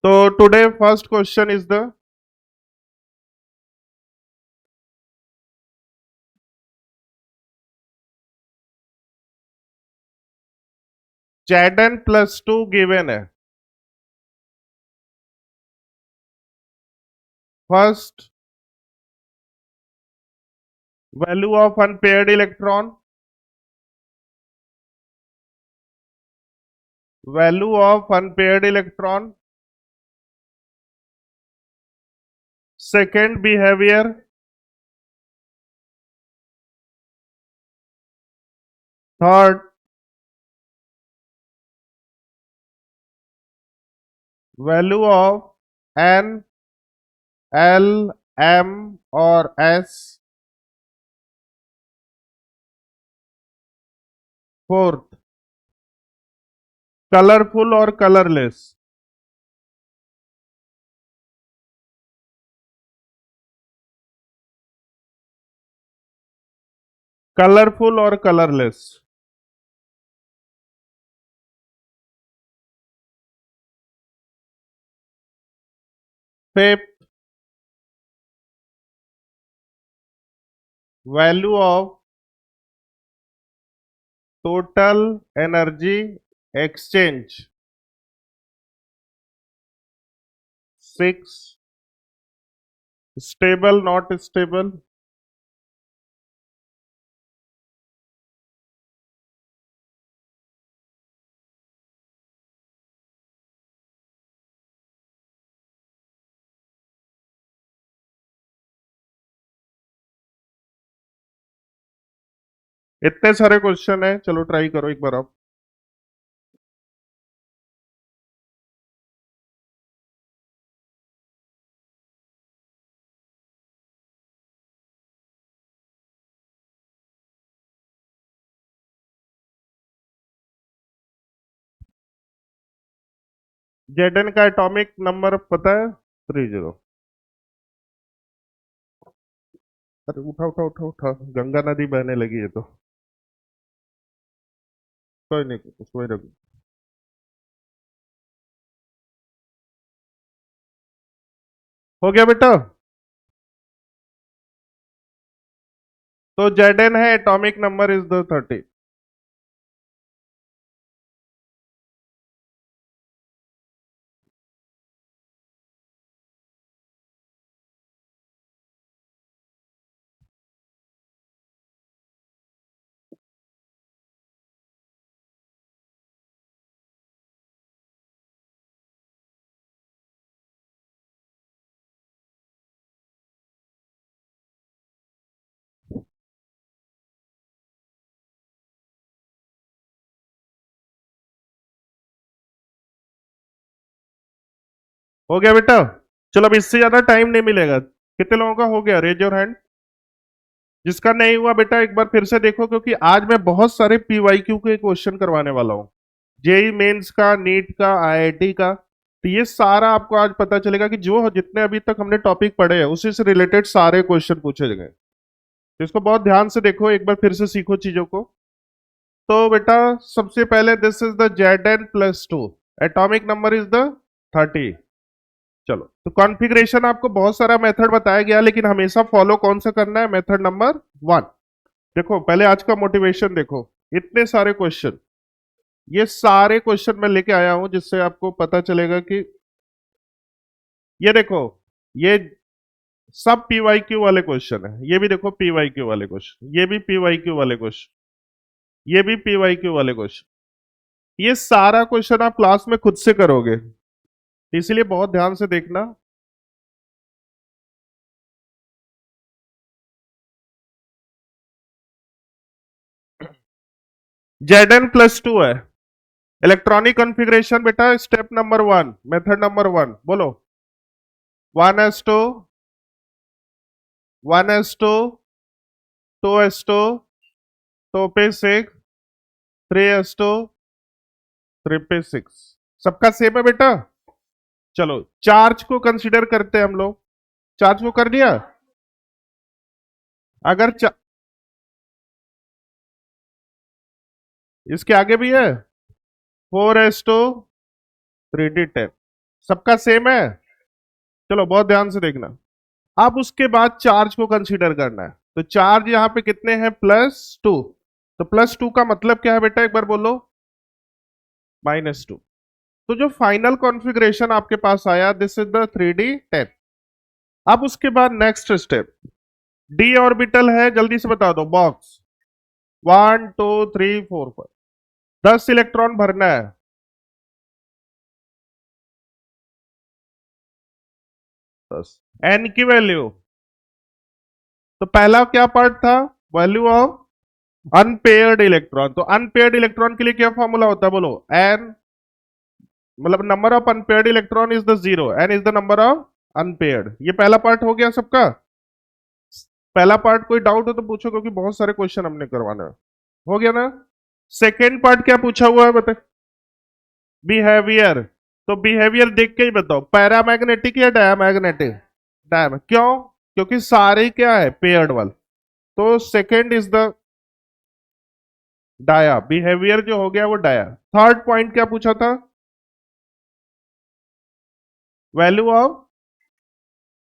So today first question is the Zn plus 2 given है. First, value of unpaired electron, value of unpaired electron. Second, behavior. Third, value of N, L, M और S. Fourth, colourful और colourless. Colourful और colourless. Fifth, value of total energy exchange. Six, stable not stable. इतने सारे question है, चलो try करो एक बार आप. Zn का एटॉमिक नंबर पता है? 30. अरे उठा उठा उठा उठा, गंगा नदी बहने लगी है तो. कोई नहीं, उसको ही रखो. हो गया बेटा. तो Zn है, एटॉमिक नंबर इज द 30. हो गया बेटा. चलो अब इससे ज्यादा टाइम नहीं मिलेगा. कितने लोगों का हो गया? Raise your hand. जिसका नहीं हुआ बेटा एक बार फिर से देखो, क्योंकि आज मैं बहुत सारे पीवाईक्यू के क्वेश्चन करवाने वाला हूँ. जेई मेंस का, नीट का, आईआईटी का. तो ये सारा आपको आज पता चलेगा कि जो जितने अभी तक हमने टॉपिक पढ़े हैं उसी से रिलेटेड सारे क्वेश्चन पूछे गए. तो इसको बहुत ध्यान से देखो, एक बार फिर से सीखो चीजों को. तो बेटा सबसे पहले this is the Zn plus 2. Atomic number is the 30. चलो, तो कॉन्फ़िगरेशन आपको बहुत सारा मेथड बताया गया, लेकिन हमेशा फॉलो कौन सा करना है? Method number 1. देखो पहले आज का मोटिवेशन देखो. इतने सारे क्वेश्चन, ये सारे क्वेश्चन मैं लेके आया हूं जिससे आपको पता चलेगा कि ये देखो, ये सब पीवाईक्यू वाले क्वेश्चन है. ये भी देखो पीवाईक्यू वाले क्वेश्चन, ये भी पीवाईक्यू वाले क्वेश्चन, ये भी पीवाईक्यू वाले क्वेश्चन. ये सारा क्वेश्चन आप क्लास में खुद से करोगे, इसलिए बहुत ध्यान से देखना. Zn प्लस 2 है. इलेक्ट्रॉनिक कॉन्फ़िगरेशन बेटा स्टेप नंबर 1, मेथड नंबर 1 बोलो. 1s2, 1s2, 2s2, 2p6, 3s2, 3p6. सबका सेम है बेटा. चलो चार्ज को कंसीडर करते हैं हम लोग. चार्ज को कर लिया. अगर इसके आगे भी है. 4s2, 3d10. सबका सेम है? चलो बहुत ध्यान से देखना। अब उसके बाद चार्ज को कंसीडर करना है। तो चार्ज यहां पे कितने हैं? +2। तो +2 का मतलब क्या है बेटा, एक बार बोलो। -2। तो जो फाइनल कॉन्फ़िगरेशन आपके पास आया, दिस इज द 3D10। अब उसके बाद नेक्स्ट स्टेप, डी ऑर्बिटल है, जल्दी से बता दो बॉक्स। 1 2 3 4 5, 10 इलेक्ट्रॉन भरना है। 10। एन की वैल्यू, तो पहला क्या पार्ट था? Value of unpaired electron. तो अनपेयर्ड इलेक्ट्रॉन के लिए क्या फॉर्मूला होता है बोलो? एन, मतलब number of unpaired electron is the zero, N is the number of unpaired. ये पहला पार्ट हो गया सबका। पहला पार्ट कोई डाउट हो तो पूछो, क्योंकि बहुत सारे क्वेश्चन हमने करवाने हैं। हो गया ना? सेकेंड पार्ट क्या पूछा हुआ है बताए? बिहेवियर। तो बिहेवियर देख के ही बताओ, पैरामैग्नेटिक या डायमैग्नेटिक? डायम, क्यों? क्योंकि सारे क्या है? पेयर्ड वाल। तो second is the dia, behaviour जो हो गया वो डाया। थर्ड पॉइंट क्या पूछा था? वैल्यू ऑफ,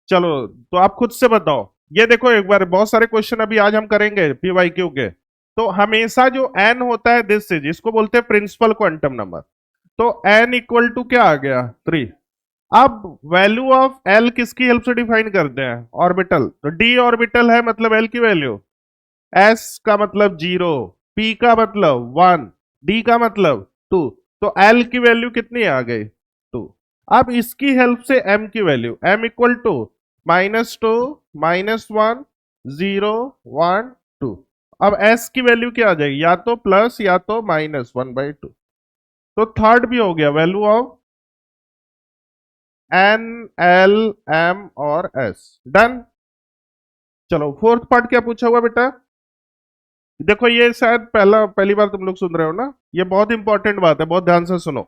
चलो तो आप खुद से बताओ। ये देखो एक बार, बहुत सारे क्वेश्चन अभी आज हम करेंगे पीवाईक्यू के। तो हमेशा जो एन होता है, दिस इज, इसको बोलते हैं प्रिंसिपल क्वांटम नंबर। तो एन इक्वल टू क्या आ गया? 3। अब वैल्यू ऑफ एल किसकी हेल्प से डिफाइन करते हैं? ऑर्बिटल। तो डी ऑर्बिटल है, मतलब एल की वैल्यू। एस का मतलब 0, पी का मतलब 1, डी का मतलब 2। तो एल की वैल्यू कितनी आ गई? 2। अब इसकी हेल्प से एम की वैल्यू, एम इक्वल टू -2, -1, 0, 1, 2। अब एस की वैल्यू क्या आ जाएगी? या तो प्लस या तो -1/2। तो थर्ड भी हो गया, value of N, L, M और एस। डन। चलो फोर्थ पार्ट क्या पूछा हुआ बेटा? देखो ये शायद पहली बार तुम लोग सुन रहे हो ना, ये बहुत इंपॉर्टेंट बात है, बहुत ध्यान से सुनो।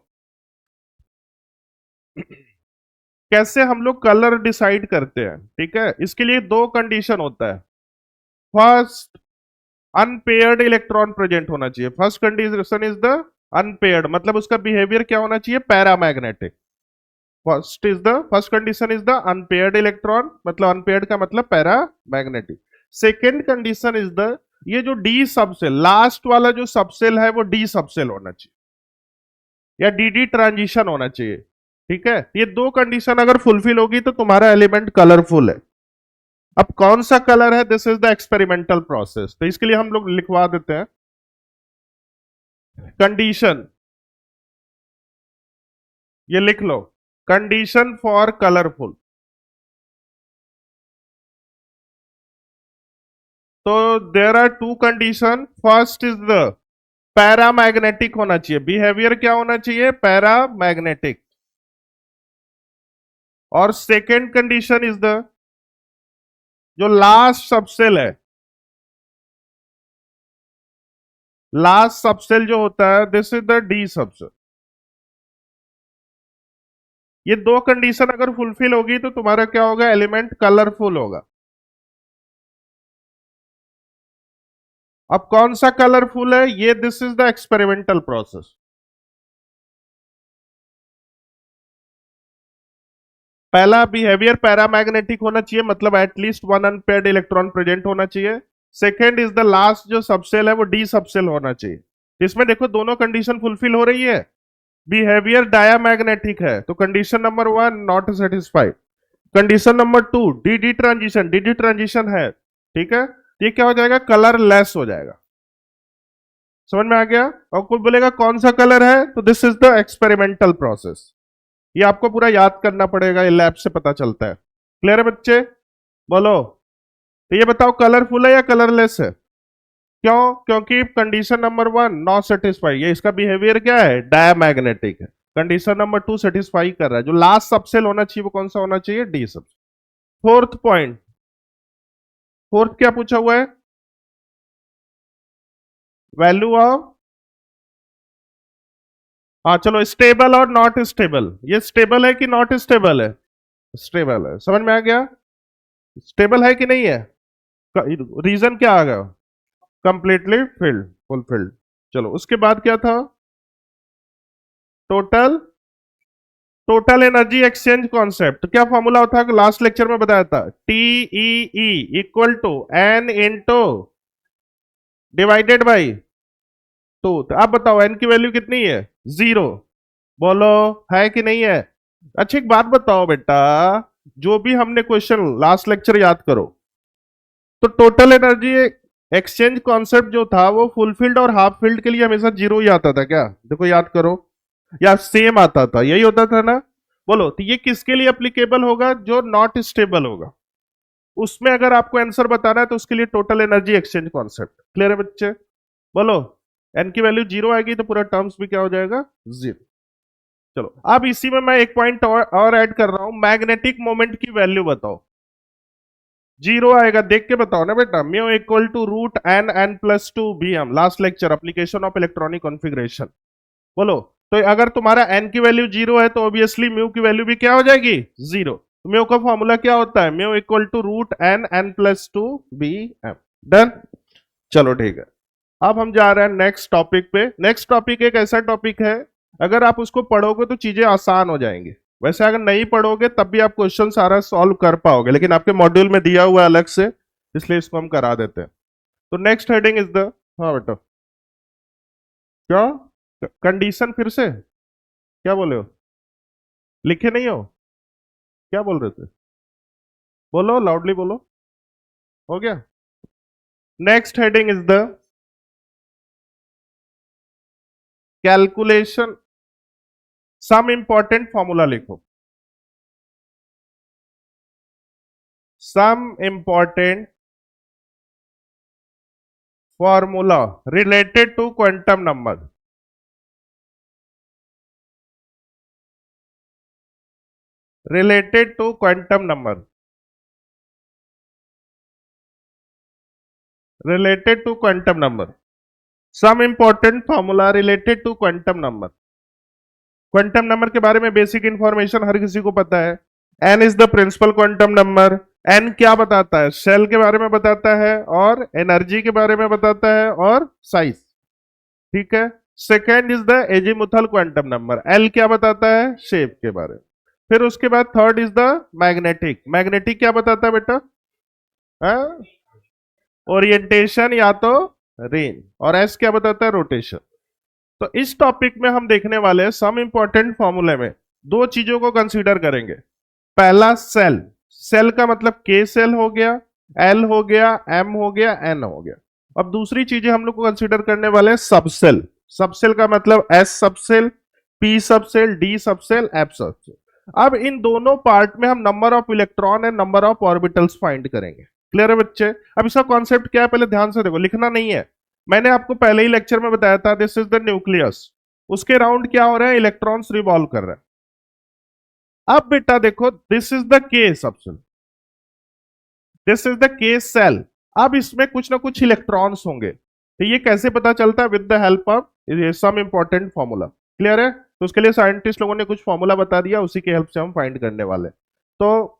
कैसे हम लोग कलर डिसाइड करते हैं, ठीक है? इसके लिए दो कंडीशन होता है। फर्स्ट, अनपेयर्ड इलेक्ट्रॉन प्रेजेंट होना चाहिए। First condition is the unpaired, मतलब उसका बिहेवियर क्या होना चाहिए? Paramagnetic. First condition is the unpaired electron, मतलब अनपेयर्ड का मतलब paramagnetic. Second condition is the, ये जो डी सबसेल, लास्ट वाला जो सबसेल है वो डी सबसेल होना चाहिए, या डी ट्रांजिशन होना चाहिए। ठीक है? ये दो कंडीशन अगर फुलफिल होगी तो तुम्हारा एलिमेंट कलरफुल है। अब कौन सा कलर है? This is the experimental process. तो इसके लिए हम लोग लिखवा देते हैं कंडीशन, ये लिख लो, कंडीशन फॉर कलरफुल। तो there are two condition. First is the paramagnetic होना चाहिए, बिहेवियर क्या होना चाहिए? पैरामैग्नेटिक। और सेकेंड कंडीशन इज द, जो लास्ट सबसेल है, लास्ट सबसेल जो होता है, this is the D subshell. ये दो कंडीशन अगर फुलफिल होगी तो तुम्हारा क्या होगा? एलिमेंट कलरफुल होगा। अब कौन सा कलरफुल है ये? This is the experimental process. पहला, बिहेवियर पैरामैग्नेटिक होना चाहिए, मतलब at least one unpaired electron present होना चाहिए। सेकेंड इज द लास्ट जो सबसेल है वो डी सबसेल होना चाहिए। इसमें देखो दोनों कंडीशन फुलफिल हो रही है। बिहेवियर डायामैग्नेटिक है तो condition number 1 not satisfied. Condition number 2, D D transition, D D transition है, ठीक है? ये क्या हो जाएगा? कलरलेस हो जाएगा। समझ में आ गया? और कोई बोलेगा कौन सा कलर है, तो this is the experimental process. ये आपको पूरा याद करना पड़ेगा, ये लैब से पता चलता है। क्लियर है बच्चे? बोलो। तो ये बताओ कलरफुल है या कलरलेस है? क्यों? क्योंकि कंडीशन नंबर 1 नॉट सेटिस्फाई, ये इसका बिहेवियर क्या है? डायमैग्नेटिक है। कंडीशन नंबर 2 सेटिस्फाई कर रहा है। जो लास्ट सबसेल होना चाहिए वो कौन सा होना चाहिए? डी सब। फोर्थ पॉइंट, फोर्थ क्या पूछा हुआ है? वैल्यू ऑफ, हाँ चलो, स्टेबल और नॉट स्टेबल। ये स्टेबल है कि नॉट स्टेबल है? स्टेबल है। समझ में आ गया? स्टेबल है कि नहीं है? रीजन क्या आ गया? Completely filled, fulfilled. चलो उसके बाद क्या था? Total total energy exchange concept क्या फॉर्मूला होता है, लास्ट लेक्चर में बताया था, TEE equal to N into divided by 2। तो अब बताओ N की वैल्यू कितनी है, 0। बोलो है कि नहीं है। अच्छा एक बात बताओ बेटा, जो भी हमने क्वेश्चन लास्ट लेक्चर याद करो, तो टोटल एनर्जी एक्सचेंज कॉन्सेप्ट जो था वो फुलफिल्ड और हाफ फिल्ड के लिए हमेशा 0 ही आता था क्या, देखो याद करो, या सेम आता था, यही होता था ना। बोलो तो ये किसके लिए एप्लीकेबल होगा, जो नॉट स्टेबल होगा, उसमें अगर आपको आंसर बताना है तो उसके लिए total energy exchange concept. Clear है बच्चे। बोलो एन की वैल्यू 0 आएगी तो पूरा टर्म्स भी क्या हो जाएगा, 0। चलो अब इसी में मैं एक पॉइंट और ऐड कर रहा हूं, मैग्नेटिक मोमेंट की वैल्यू बताओ। 0 आएगा, देख के बताओ ना बेटा। Mu equal to root N N plus two B M, last lecture application of electronic configuration. बोलो तो अगर तुम्हारा n की वैल्यू 0 है तो ऑब्वियसली म्यू की वैल्यू भी क्या हो जाएगी, 0। म्यू का फॉर्मूला क्या होता है, mu equal to root N N plus two B M. Done. चलो ठीक है, अब हम जा रहे हैं नेक्स्ट टॉपिक पे। नेक्स्ट टॉपिक एक ऐसा टॉपिक है, अगर आप उसको पढ़ोगे तो चीजें आसान हो जाएंगी। वैसे अगर नहीं पढ़ोगे तब भी आप क्वेश्चन सारा सॉल्व कर पाओगे, लेकिन आपके मॉड्यूल में दिया हुआ है अलग से, इसलिए इसको हम करा देते हैं। तो नेक्स्ट हेडिंग इज द, हाँ बेटा क्या कंडीशन, फिर से क्या बोले हो, लिखे नहीं हो, क्या बोल रहे थे, बोलो लाउडली बोलो। हो गया। Next heading is the calculation, some important formula लिखो, some important formula related to quantum number, related to quantum number, related to quantum number, some important formula related to quantum number. Quantum number के बारे में basic information हर किसी को पता है। N is the principal quantum number. N क्या बताता है, सेल के बारे में बताता है, और एनर्जी के बारे में बताता है, और साइज। ठीक है। Second is the azimuthal quantum number. L क्या बताता है, शेप के बारे में। फिर उसके बाद third is the magnetic. Magnetic क्या बताता है बेटा, ओरिएंटेशन या तो रेंज, और एस क्या बताता है, रोटेशन। तो इस टॉपिक में हम देखने वाले हैं सम इंपॉर्टेंट फॉर्मूले में दो चीजों को कंसीडर करेंगे। पहला सेल, सेल का मतलब के सेल हो गया, एल हो गया, एम हो गया, एन हो गया। अब दूसरी चीजें हम लोग को कंसीडर करने वाले हैं सबसेल। सबसेल का मतलब S subshell, P subshell, D subshell, F subshell. अब इन दोनों पार्ट में हम number of electron and number of orbitals find करेंगे। क्लियर है बच्चे। अब इसका कॉन्सेप्ट क्या है, पहले ध्यान से देखो, लिखना नहीं है। मैंने आपको पहले ही लेक्चर में बताया था, दिस इज द न्यूक्लियस, उसके राउंड क्या हो रहा है, इलेक्ट्रॉन्स रिवॉल्व कर रहे हैं। अब बेटा देखो, दिस इज द के सबसेल, दिस इज द के सेल। अब इसमें कुछ ना कुछ इलेक्ट्रॉन्स होंगे, तो ये कैसे पता चलता है, with the help of some important formula. Clear है। तो उसके लिए साइंटिस्ट लोगों ने कुछ फॉर्मूला बता दिया, उसी की हेल्प से हम फाइंड करने वाले। तो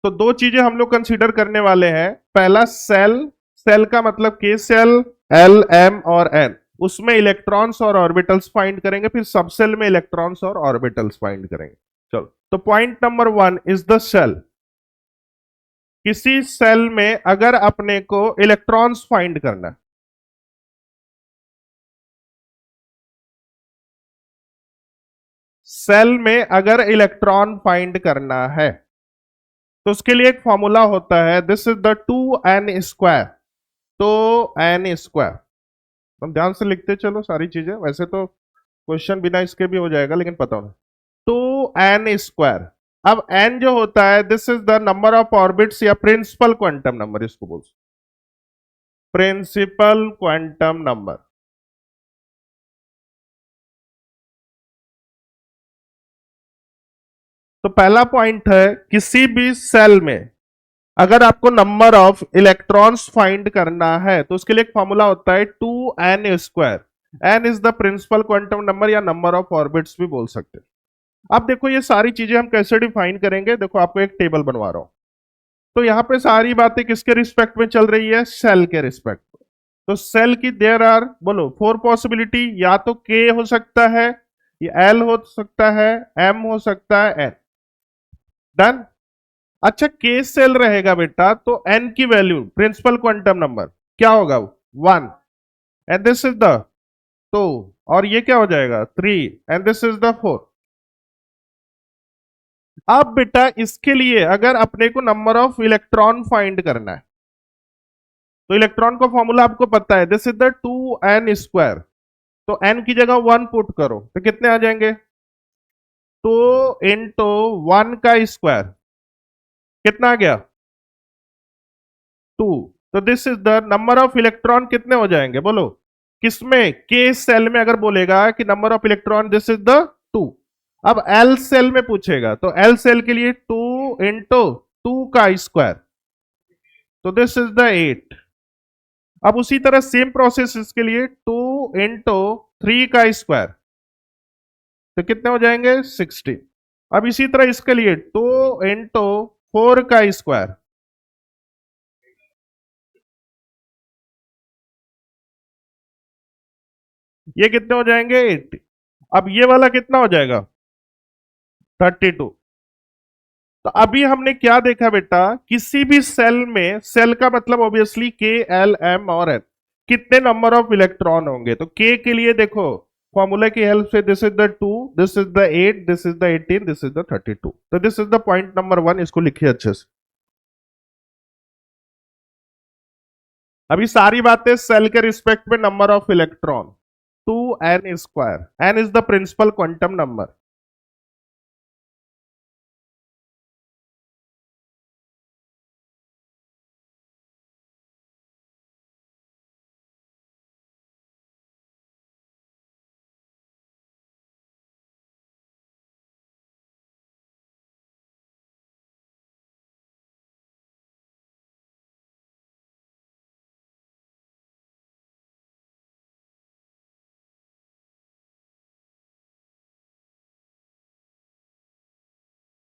तो दो चीजें हम लोग कंसीडर करने वाले हैं। पहला सेल, सेल का मतलब के सेल, एल एम और एन, उसमें इलेक्ट्रॉन्स और ऑर्बिटल्स फाइंड करेंगे। फिर सबसेल में इलेक्ट्रॉन्स और ऑर्बिटल्स फाइंड करेंगे। चलो, तो point number 1 is the shell. किसी सेल में अगर अपने को इलेक्ट्रॉन्स फाइंड करना है, सेल में अगर इलेक्ट्रॉन फाइंड करना है तो उसके लिए एक फॉर्मूला होता है, दिस इज द 2n²। तो n स्क्वायर, हम ध्यान से लिखते चलो सारी चीजें, वैसे तो क्वेश्चन बिना इसके भी हो जाएगा, लेकिन पता होना। 2n²। अब n जो होता है, this is the number of orbits या प्रिंसिपल क्वांटम नंबर, इसको बोल प्रिंसिपल क्वांटम नंबर। तो पहला पॉइंट है, किसी भी सेल में अगर आपको नंबर ऑफ इलेक्ट्रॉन्स फाइंड करना है तो उसके लिए एक फॉर्मूला होता है 2n²। n is the principal quantum number या नंबर ऑफ ऑर्बिट्स भी बोल सकते हैं। अब देखो ये सारी चीजें हम कैसे डिफाइन करेंगे, देखो आपको एक टेबल बनवा रहा हूं। तो यहां पे सारी बातें किसके रिस्पेक्ट में चल रही है, सेल के रिस्पेक्ट में। तो सेल की देयर आर, बोलो, 4 पॉसिबिलिटी। या तो के हो सकता है, या एल हो सकता है, एम हो सकता है, एन। डन। अच्छा, के सेल रहेगा बेटा तो एन की वैल्यू, प्रिंसिपल क्वांटम नंबर क्या होगा? 1। And this is the 2। और ये क्या हो जाएगा? 3। And this is the 4। अब बेटा इसके लिए अगर अपने को नंबर ऑफ इलेक्ट्रॉन फाइंड करना है, तो इलेक्ट्रॉन का फॉर्मूला आपको पता है, दिस इज द 2n²। तो n की जगह 1 पुट करो तो कितने आ जाएंगे? 2 × 1 का स्क्वायर कितना आ गया? 2। तो this is the number of electron कितने हो जाएंगे बोलो? किसमें? के सेल में अगर बोलेगा कि number of electron this is the 2। अब एल सेल में पूछेगा तो एल सेल के लिए 2 × 2 का स्क्वायर, तो दिस इज द 8। अब उसी तरह सेम प्रोसेस इसके लिए 2 × 3 का स्क्वायर, तो कितने हो जाएंगे? 16। अब इसी तरह इसके लिए 2 × 4 का स्क्वायर, ये कितने हो जाएंगे? 80। अब ये वाला कितना हो जाएगा? 32। तो अभी हमने क्या देखा बेटा, किसी भी सेल में, सेल का मतलब ऑब्वियसली के, एल, एम और एन, कितने नंबर ऑफ इलेक्ट्रॉन होंगे। तो के के लिए देखो फॉर्मूला की हेल्प से, this is the 2, this is the 8, this is the 18, this is the 32। तो this is the point number 1, इसको लिखिए अच्छे से। अभी सारी बातें सेल के रिस्पेक्ट में, number of electron 2n²। N is the principal quantum number.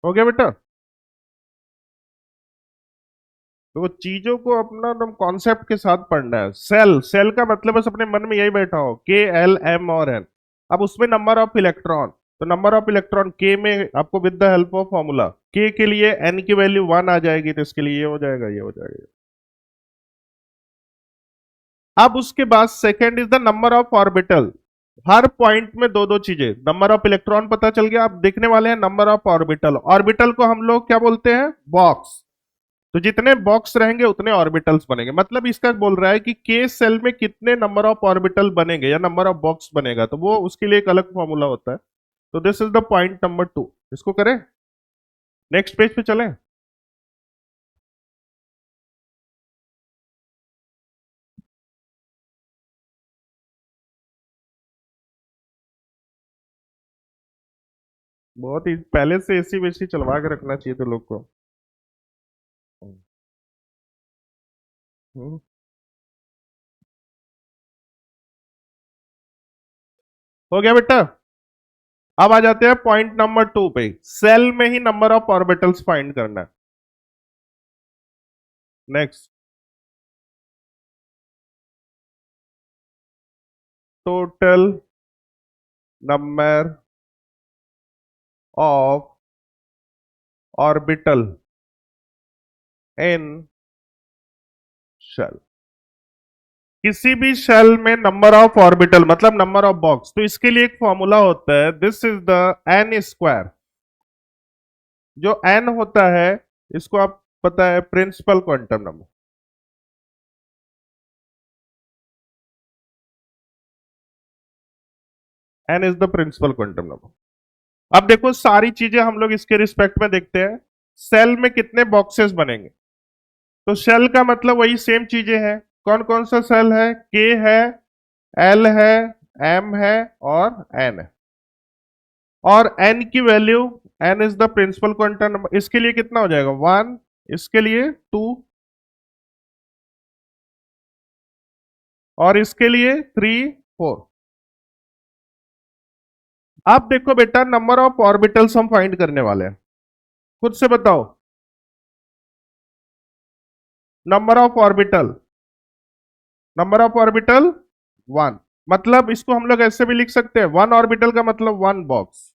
हो गया बेटा? तो वो चीजों को अपना एकदम कॉन्सेप्ट के साथ पढ़ना है। सेल, सेल का मतलब बस अपने मन में यही बैठा हो, के, एल, एम और एन। अब उसमें नंबर ऑफ इलेक्ट्रॉन, तो नंबर ऑफ इलेक्ट्रॉन के में आपको with the help of formula, के लिए एन की वैल्यू 1 आ जाएगी, तो इसके लिए ये हो जाएगा, ये हो जाएगा। अब उसके बाद second is the number of orbital. Her point में दो दो चीजें, नंबर ऑफ इलेक्ट्रॉन पता चल गया। अब देखने वाले हैं नंबर ऑफ ऑर्बिटल। ऑर्बिटल को हम लोग क्या बोलते हैं? बॉक्स। तो जितने बॉक्स रहेंगे उतने ऑर्बिटल्स बनेंगे। मतलब इसका बोल रहा है कि के सेल में कितने नंबर ऑफ ऑर्बिटल बनेंगे या नंबर ऑफ बॉक्स बनेगा, तो वो उसके लिए एक अलग फॉर्मूला होता है। तो this is the point number 2। इसको करें, नेक्स्ट पेज पे चलें। बहुत ही पहले से एसी वेसी चलवा के रखना चाहिए तो लोग को। हम्म, हो गया बेटा? अब आ जाते हैं पॉइंट नंबर 2 पे। सेल में ही नंबर ऑफ ऑर्बिटल्स फाइंड करना है। Next, total number of orbital in shell. किसी भी शेल में नंबर ऑफ ऑर्बिटल मतलब नंबर ऑफ बॉक्स, तो इसके लिए एक फॉर्मूला होता है, दिस इज द n²। जो n होता है इसको आप पता है principal quantum number. n is the principal quantum number. अब देखो सारी चीजें हम लोग इसके रिस्पेक्ट में देखते हैं। सेल में कितने बॉक्सेस बनेंगे, तो सेल का मतलब वही सेम चीजें हैं। कौन कौन सा सेल है? के है, एल है, एम है और एन है। और एन की value, N is the principal quantum number, इसके लिए कितना हो जाएगा? 1, इसके लिए 2 और इसके लिए 3, 4। आप देखो बेटा, नंबर ऑफ ऑर्बिटल्स हम फाइंड करने वाले हैं। खुद से बताओ, number of orbital number of orbital 1। मतलब इसको हम लोग ऐसे भी लिख सकते हैं, 1 ऑर्बिटल का मतलब 1 बॉक्स।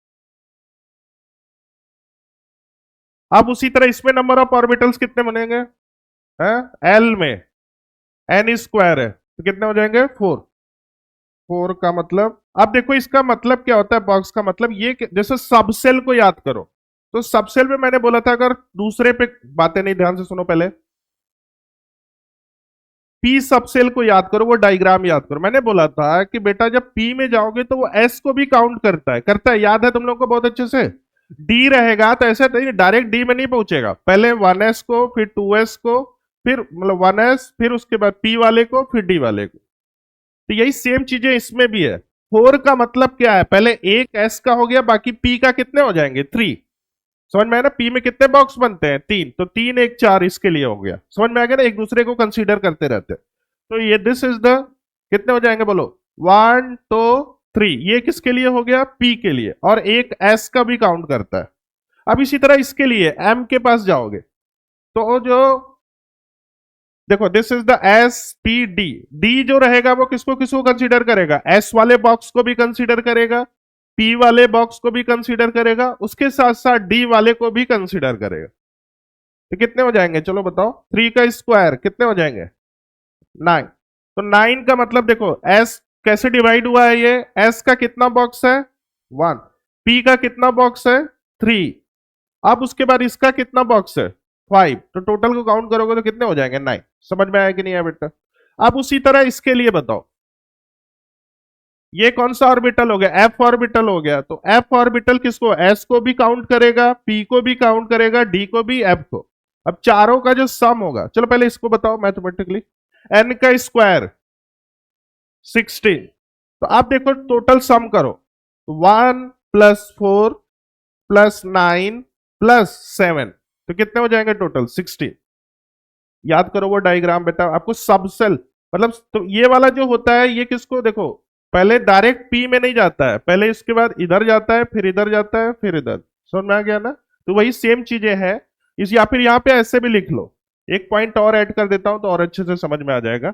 अब उसी तरह इसमें नंबर ऑफ ऑर्बिटल्स कितने बनेंगे, हैं? एल में एन स्क्वायर है तो कितने हो जाएंगे 4। 4 का मतलब, अब देखो इसका मतलब क्या होता है बॉक्स का मतलब, ये जैसे सबसेल को याद करो, तो सबसेल में मैंने बोला था, अगर दूसरे पे बातें नहीं, ध्यान से सुनो पहले, पी सबसेल को याद करो, वो डायग्राम याद करो। मैंने बोला था कि बेटा जब पी में जाओगे तो वो एस को भी काउंट करता है, याद है तुम लोग को बहुत अच्छे से। डी रहेगा तो ऐसे नहीं डायरेक्ट डी में नहीं पहुंचेगा, पहले 1s को, फिर 2s को, फिर मतलब 1s, फिर उसके बाद पी वाले को, फिर डी वाले को। तो यही सेम चीजें इसमें भी है। 4 का मतलब क्या है, पहले एक एस का हो गया, बाकी पी का कितने हो जाएंगे 3। समझ में आया ना, पी में कितने बॉक्स बनते हैं 3, तो 3 1 4 इसके लिए हो गया। समझ में आ गया ना, एक दूसरे को कंसीडर करते रहते हैं। तो ये दिस इज द, कितने हो जाएंगे बोलो, 1 2 3, ये किसके लिए हो गया, पी के लिए, और एक एस का भी काउंट करता है। अब इसी तरह इसके लिए एम के पास जाओगे तो जो, देखो this is the S P D, D जो रहेगा वो किसको किसको कंसीडर करेगा, एस वाले बॉक्स को भी कंसीडर करेगा, पी वाले बॉक्स को भी कंसीडर करेगा, उसके साथ साथ डी वाले को भी कंसीडर करेगा। तो कितने हो जाएंगे चलो बताओ, 3 का स्क्वायर कितने हो जाएंगे 9। तो 9 का मतलब देखो एस कैसे डिवाइड हुआ है, ये एस का कितना बॉक्स है 1, पी का कितना बॉक्स है 3, अब उसके बाद इसका कितना बॉक्स है 5, तो टोटल को काउंट करोगे तो कितने हो जाएंगे 9। समझ में आया कि नहीं आया बेटा। अब उसी तरह इसके लिए बताओ, ये कौन सा ऑर्बिटल हो गया, एफ ऑर्बिटल हो गया, तो एफ ऑर्बिटल किसको, एस को भी काउंट करेगा, पी को भी काउंट करेगा, डी को भी, एफ को। अब चारों का जो सम होगा, चलो पहले इसको बताओ मैथमेटिकली, एन का स्क्वायर 16, तो आप देखो टोटल सम करो, 1 प्लस 4 प्लस 9 प्लस 7, तो कितने हो जाएंगे टोटल 16। याद करो वो डायग्राम बेटा, आपको सबसेल मतलब, तो ये वाला जो होता है ये किसको, देखो पहले डायरेक्ट पी में नहीं जाता है, पहले इसके बाद इधर जाता है, फिर इधर जाता है, फिर इधर। समझ में आ गया ना, तो वही सेम चीजें हैं इस, या फिर यहाँ पे ऐसे भी लिख लो, एक पॉइंट और ऐड कर देता हूं तो और अच्छे से समझ में आ जाएगा।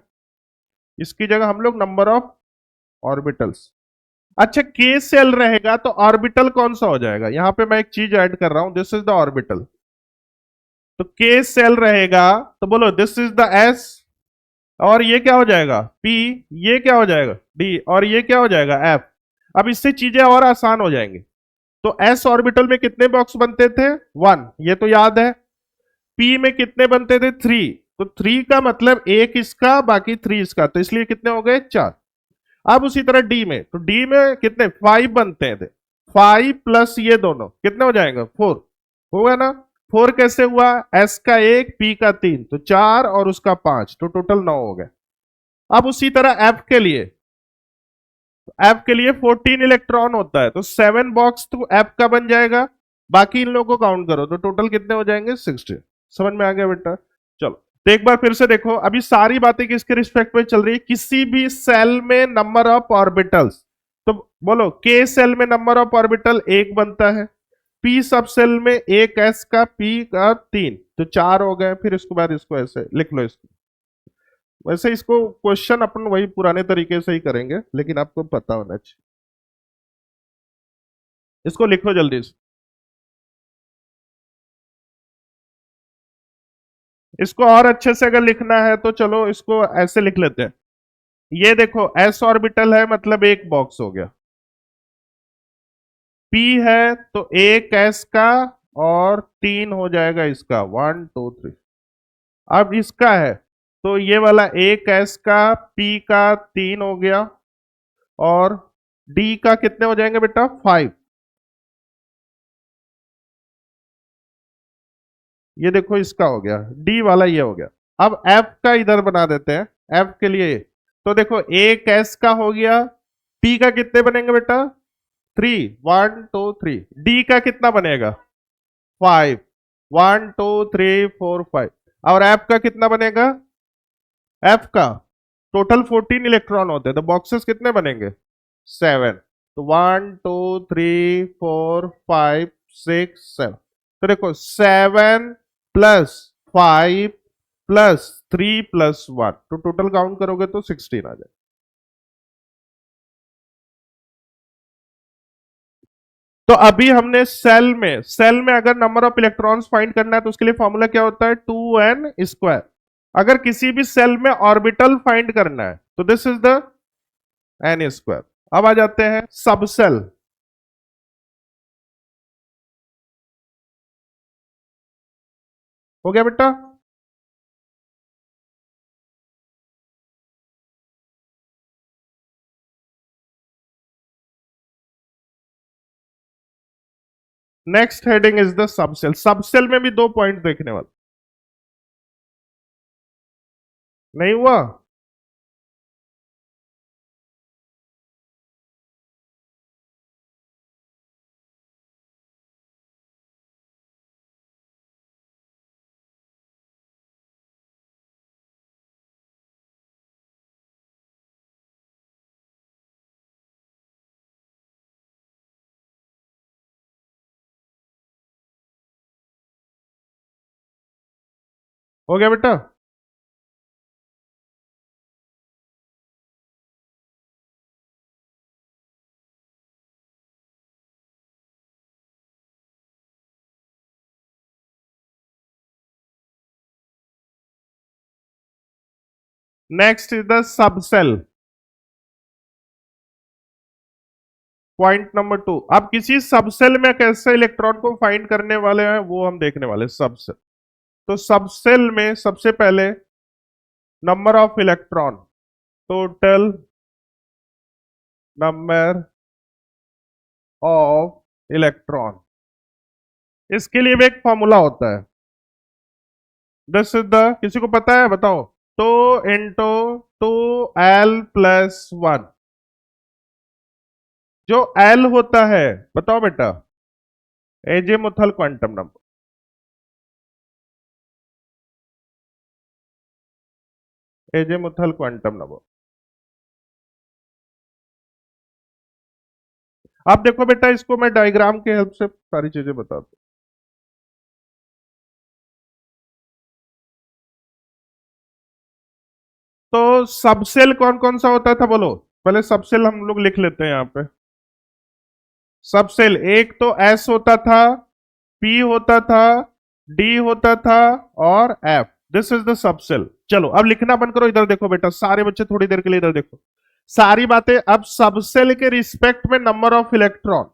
इसकी जगह हम लोग नंबर ऑफ ऑर्बिटल्स, अच्छा के सेल रहेगा तो ऑर्बिटल कौन सा हो जाएगा, यहां पे मैं एक चीज ऐड कर रहा हूं, दिस इज द ऑर्बिटल, तो के सेल रहेगा तो बोलो दिस इज द एस, और ये क्या हो जाएगा पी, ये क्या हो जाएगा डी, और ये क्या हो जाएगा एफ। अब इससे चीजें और आसान हो जाएंगी। तो एस ऑर्बिटल में कितने बॉक्स बनते थे 1, ये तो याद है। पी में कितने बनते थे 3, तो 3 का मतलब एक इसका बाकी 3 इसका, तो इसलिए कितने हो गए 4। अब उसी तरह डी में, तो डी में कितने 5 बनते थे, 5 प्लस ये दोनों कितने हो जाएंगे 4, होगा ना। 4 कैसे हुआ, एस का 1 पी का 3, तो 4 और उसका 5, तो टोटल 9 हो गए। अब उसी तरह एफ के लिए, एफ के लिए 14 इलेक्ट्रॉन होता है, तो 7 बॉक्स तो एफ का बन जाएगा, बाकी इन लोगों को काउंट करो तो टोटल कितने हो जाएंगे 60। समझ में आ गया बेटा। चलो तो एक बार फिर से देखो, अभी सारी बातें किसके रिस्पेक्ट में चल रही है, किसी भी सेल में नंबर ऑफ ऑर्बिटल्स, तो बोलो के सेल में नंबर ऑफ ऑर्बिटल 1 बनता है, पी सब सेल में एक एस का पी का 3, तो 4 हो गए, फिर इसके बाद इसको ऐसे लिख लो इसको। वैसे इसको क्वेश्चन अपन वही पुराने तरीके से ही करेंगे, लेकिन आपको पता होना चाहिए। इसको लिखो जल्दी से, इसको और अच्छे से अगर लिखना है तो चलो इसको ऐसे लिख लेते हैं। ये देखो एस ऑर्बिटल है मतलब एक बॉक्स हो गया, पी है तो एक एस का और 3 हो जाएगा इसका 1 2 3। अब इसका है तो ये वाला एक एस का पी का 3 हो गया, और डी का कितने हो जाएंगे बेटा 5। ये देखो इसका हो गया, डी वाला ये हो गया। अब एफ का इधर बना देते हैं, एफ के लिए तो देखो एक एस का हो गया, पी का कितने बनेंगे बेटा 3, 1 2 3, डी का कितना बनेगा 5, 1 2 3 4 5, और एफ का कितना बनेगा, एफ का टोटल 14 इलेक्ट्रॉन होते हैं, तो बॉक्सेस कितने बनेंगे 7, तो 1 2 3 4 5 6 7, तो देखो 7 प्लस 5 प्लस 3 प्लस 1, तो टोटल काउंट करोगे तो 16 आ जाए। तो अभी हमने सेल में अगर नंबर ऑफ इलेक्ट्रॉन्स फाइंड करना है तो उसके लिए फॉर्मूला क्या होता है, 2n स्क्वायर। अगर किसी भी सेल में ऑर्बिटल फाइंड करना है तो this is the n square. अब आ जाते हैं सबसेल। हो गया बेटा? Next heading is the subshell. Subshell में भी 2 पॉइंट देखने वाले। नहीं हुआ? हो गया बेटा? Next is the subshell. Point number 2, अब किसी सबसेल में कैसे इलेक्ट्रॉन को फाइंड करने वाले हैं वो हम देखने वाले सबसेल। तो सबसेल में सबसे पहले number of electron, total number of electron, इसके लिए भी एक फॉर्मूला होता है। दिस इज द, किसी को पता है बताओ? तो इंटू 2l+1। जो l होता है, बताओ बेटा, azimuthal quantum number. Azimuthal quantum number. आप देखो बेटा, इसको मैं डायग्राम के हेल्प से सारी चीजें बताता हूं। तो सबसेल कौन कौन सा होता था बोलो? पहले सबसेल हम लोग लिख लेते हैं यहां पे। सबसेल एक तो एस होता था, पी होता था, डी होता था और F. This is the subshell. चलो अब लिखना बंद करो, इधर देखो बेटा, सारे बच्चे थोड़ी देर के लिए इधर देखो। सारी बातें अब सबसेल के रिस्पेक्ट में number of electron.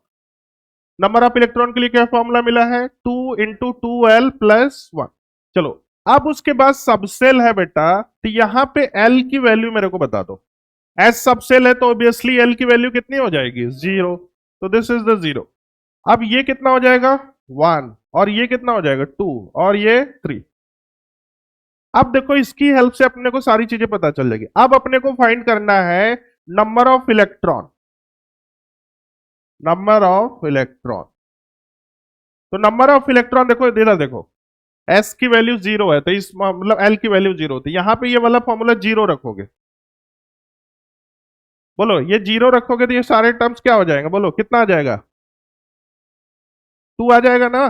Number of electron के लिए क्या फॉर्मूला मिला है, 2 × 2l+1। चलो अब उसके बाद सबसेल है बेटा, तो यहां पे एल की वैल्यू मेरे को बता दो। एस सबसेल है तो ऑब्वियसली एल की वैल्यू कितनी हो जाएगी, 0। तो दिस इज द 0। अब ये कितना हो जाएगा, 1, और ये कितना हो जाएगा, 2, और ये 3। अब देखो इसकी हेल्प से अपने को सारी चीजें पता चल जाएगी। अब अपने को फाइंड करना है number of electron. Number of electron, तो नंबर ऑफ इलेक्ट्रॉन देखो इधर देखो, एस की वैल्यू 0 है तो इस मतलब एल की वैल्यू 0 होती है। यहां पे ये वाला फॉर्मूला 0 रखोगे, बोलो ये 0 रखोगे तो ये सारे टर्म्स क्या हो जाएंगे, बोलो कितना आ जाएगा, 2 आ जाएगा ना।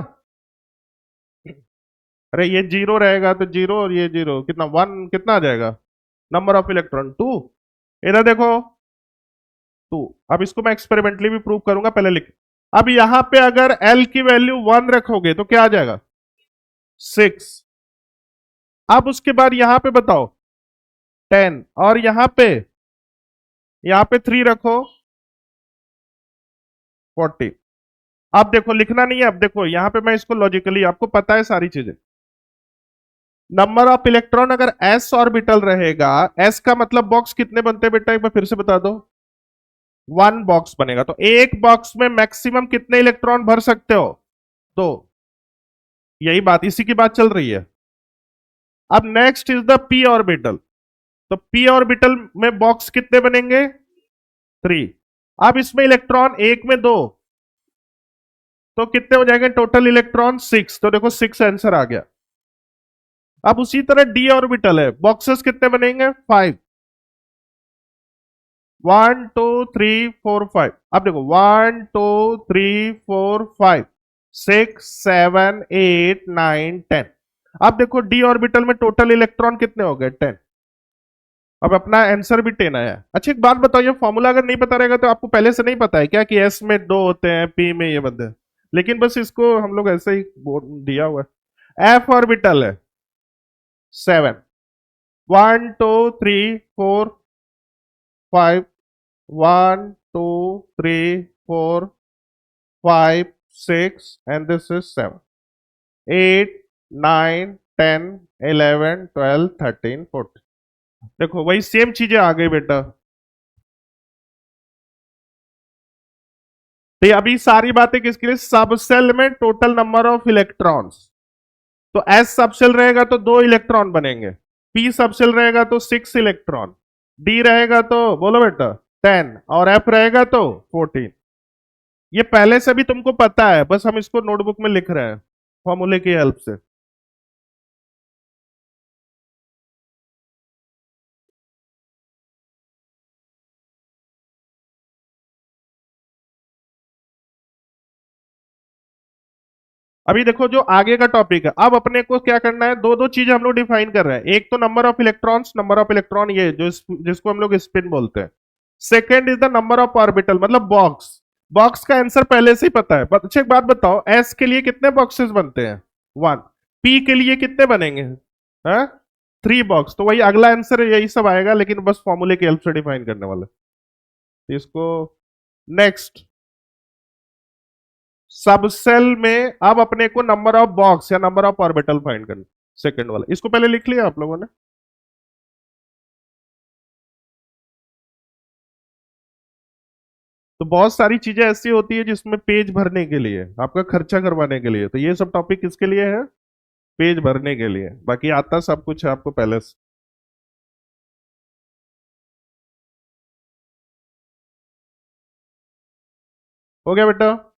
अरे ये 0 रहेगा तो 0 और ये 0 कितना, 1, कितना आ जाएगा नंबर ऑफ इलेक्ट्रॉन, 2। इधर देखो 2। अब इसको मैं एक्सपेरिमेंटली भी प्रूव करूंगा, पहले लिख। अब यहां पे अगर एल की वैल्यू 1 रखोगे तो क्या आ जाएगा, 6। अब उसके बाद यहां पे बताओ 10, और यहां पे 3 रखो, 40। अब देखो लिखना नहीं है, अब देखो यहां पे मैं इसको लॉजिकली, आपको पता है सारी चीजें। नंबर ऑफ इलेक्ट्रॉन अगर एस ऑर्बिटल रहेगा, एस का मतलब बॉक्स कितने बनते हैं बेटा, एक बार फिर से बता दो। 1 बॉक्स बनेगा, तो एक बॉक्स में मैक्सिमम कितने इलेक्ट्रॉन भर सकते हो, 2। यही बात, इसी की बात चल रही है। अब next is the P orbital. तो पी ऑर्बिटल में बॉक्स कितने बनेंगे, 3। अब इसमें इलेक्ट्रॉन एक में 2, तो कितने हो जाएंगे टोटल इलेक्ट्रॉन, 6। तो देखो 6 आंसर आ गया। अब उसी तरह डी ऑर्बिटल है, बॉक्सेस कितने बनेंगे, 5। 1 2 3 4 5। अब देखो 1 2 3 4 5 6 7 8 9 10। अब देखो डी ऑर्बिटल में टोटल इलेक्ट्रॉन कितने हो गए? 10। अब अपना आंसर भी 10 आया। अच्छा एक बात बताओ, ये फॉर्मूला अगर नहीं पता रहेगा तो आपको पहले से नहीं पता है क्या कि एस में दो होते हैं, पी में ये बंदे, लेकिन बस इसको हम लोग ऐसे ही दिया हुआ है। एफ ऑर्बिटल है 7, 1 2 3 4 5, 1 2 3 4 5 6 and this is 7, 8 9 10 11 12 13 14। देखो वही सेम चीजें आ गई बेटा। तो ये अभी सारी बातें किसके लिए? सबसेल में टोटल नंबर ऑफ इलेक्ट्रॉन्स। तो एस सबसेल रहेगा तो 2 इलेक्ट्रॉन बनेंगे, पी सबसेल रहेगा तो 6 इलेक्ट्रॉन, डी रहेगा तो बोलो बेटा 10 और एफ रहेगा तो 14। ये पहले से भी तुमको पता है, बस हम इसको नोटबुक में लिख रहे हैं फॉर्मूले की हेल्प से। अभी देखो जो आगे का टॉपिक है, अब अपने को क्या करना है, दो दो चीज हम लोग डिफाइन कर रहे हैं। एक तो number of electrons, number of electron ये जो जिसको हम लोग स्पिन बोलते हैं। Second is the number of orbital, मतलब बॉक्स। बॉक्स का आंसर पहले से ही पता है। अच्छा एक बात बताओ, एस के लिए कितने बॉक्सेस बनते हैं? 1। पी के लिए कितने बनेंगे? हाँ, 3 बॉक्स। तो वही अगला आंसर यही सब आएगा, लेकिन बस फॉर्मूले की हेल्प से डिफाइन करने वाले। तो इसको नेक्स्ट, सबसेल में अब अपने को नंबर ऑफ बॉक्स या नंबर ऑफ ऑर्बिटल फाइंड करना। सेकंड वाला इसको पहले लिख लिया आप लोगों ने? तो बहुत सारी चीजें ऐसी होती है जिसमें पेज भरने के लिए, आपका खर्चा करवाने के लिए, तो ये सब टॉपिक किसके लिए है? पेज भरने के लिए। बाकी आता सब कुछ है आपको पहले से। हो गया बेटा?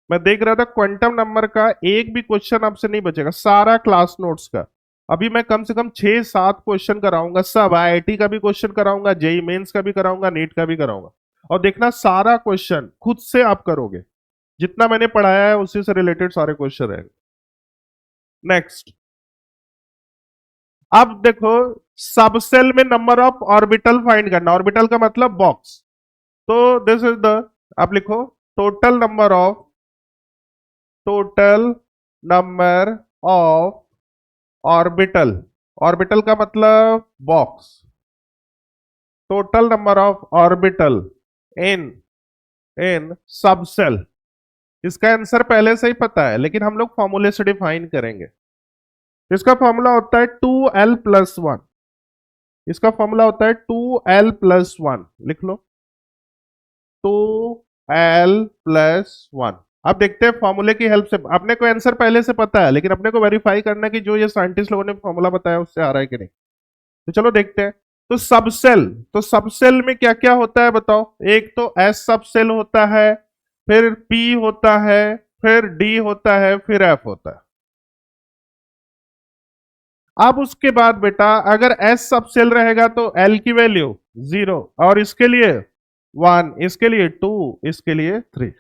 मैं देख रहा था क्वांटम नंबर का एक भी क्वेश्चन आपसे नहीं बचेगा, सारा क्लास नोट्स का। अभी मैं कम से कम 6 7 क्वेश्चन कराऊंगा, सब आईआईटी का भी क्वेश्चन कराऊंगा, जेई मेंस का भी कराऊंगा, नीट का भी कराऊंगा। और देखना सारा क्वेश्चन खुद से आप करोगे, जितना मैंने पढ़ाया है उसी से रिलेटेड सारे क्वेश्चन रहेंगे। नेक्स्ट, अब देखो सबसेल में नंबर ऑफ ऑर्बिटल फाइंड करना। ऑर्बिटल का मतलब बॉक्स। तो दिस इज द, आप लिखो total number of orbital. Orbital का मतलब box. Total number of orbital in in subshell. इसका आंसर पहले से ही पता है, लेकिन हम लोग फॉर्मूले से डिफाइन करेंगे। इसका फॉर्मूला होता है 2l+1। इसका फॉर्मूला होता है 2l+1, लिख लो 2l+1। अब देखते हैं फॉर्मूले की हेल्प से। अपने को आंसर पहले से पता है, लेकिन अपने को वेरीफाई करना है कि जो ये साइंटिस्ट लोगों ने फॉर्मूला बताया उससे आ रहा है कि नहीं। तो चलो देखते हैं। तो सबसेल, तो सबसेल में क्या क्या होता है बताओ? एक तो एस सबसेल होता है, फिर पी होता है, फिर डी होता है, फिर एफ होता है। अब उसके बाद बेटा अगर एस सबसेल रहेगा तो एल की वैल्यू 0, और इसके लिए 1, इसके लिए 2, इसके लिए 3।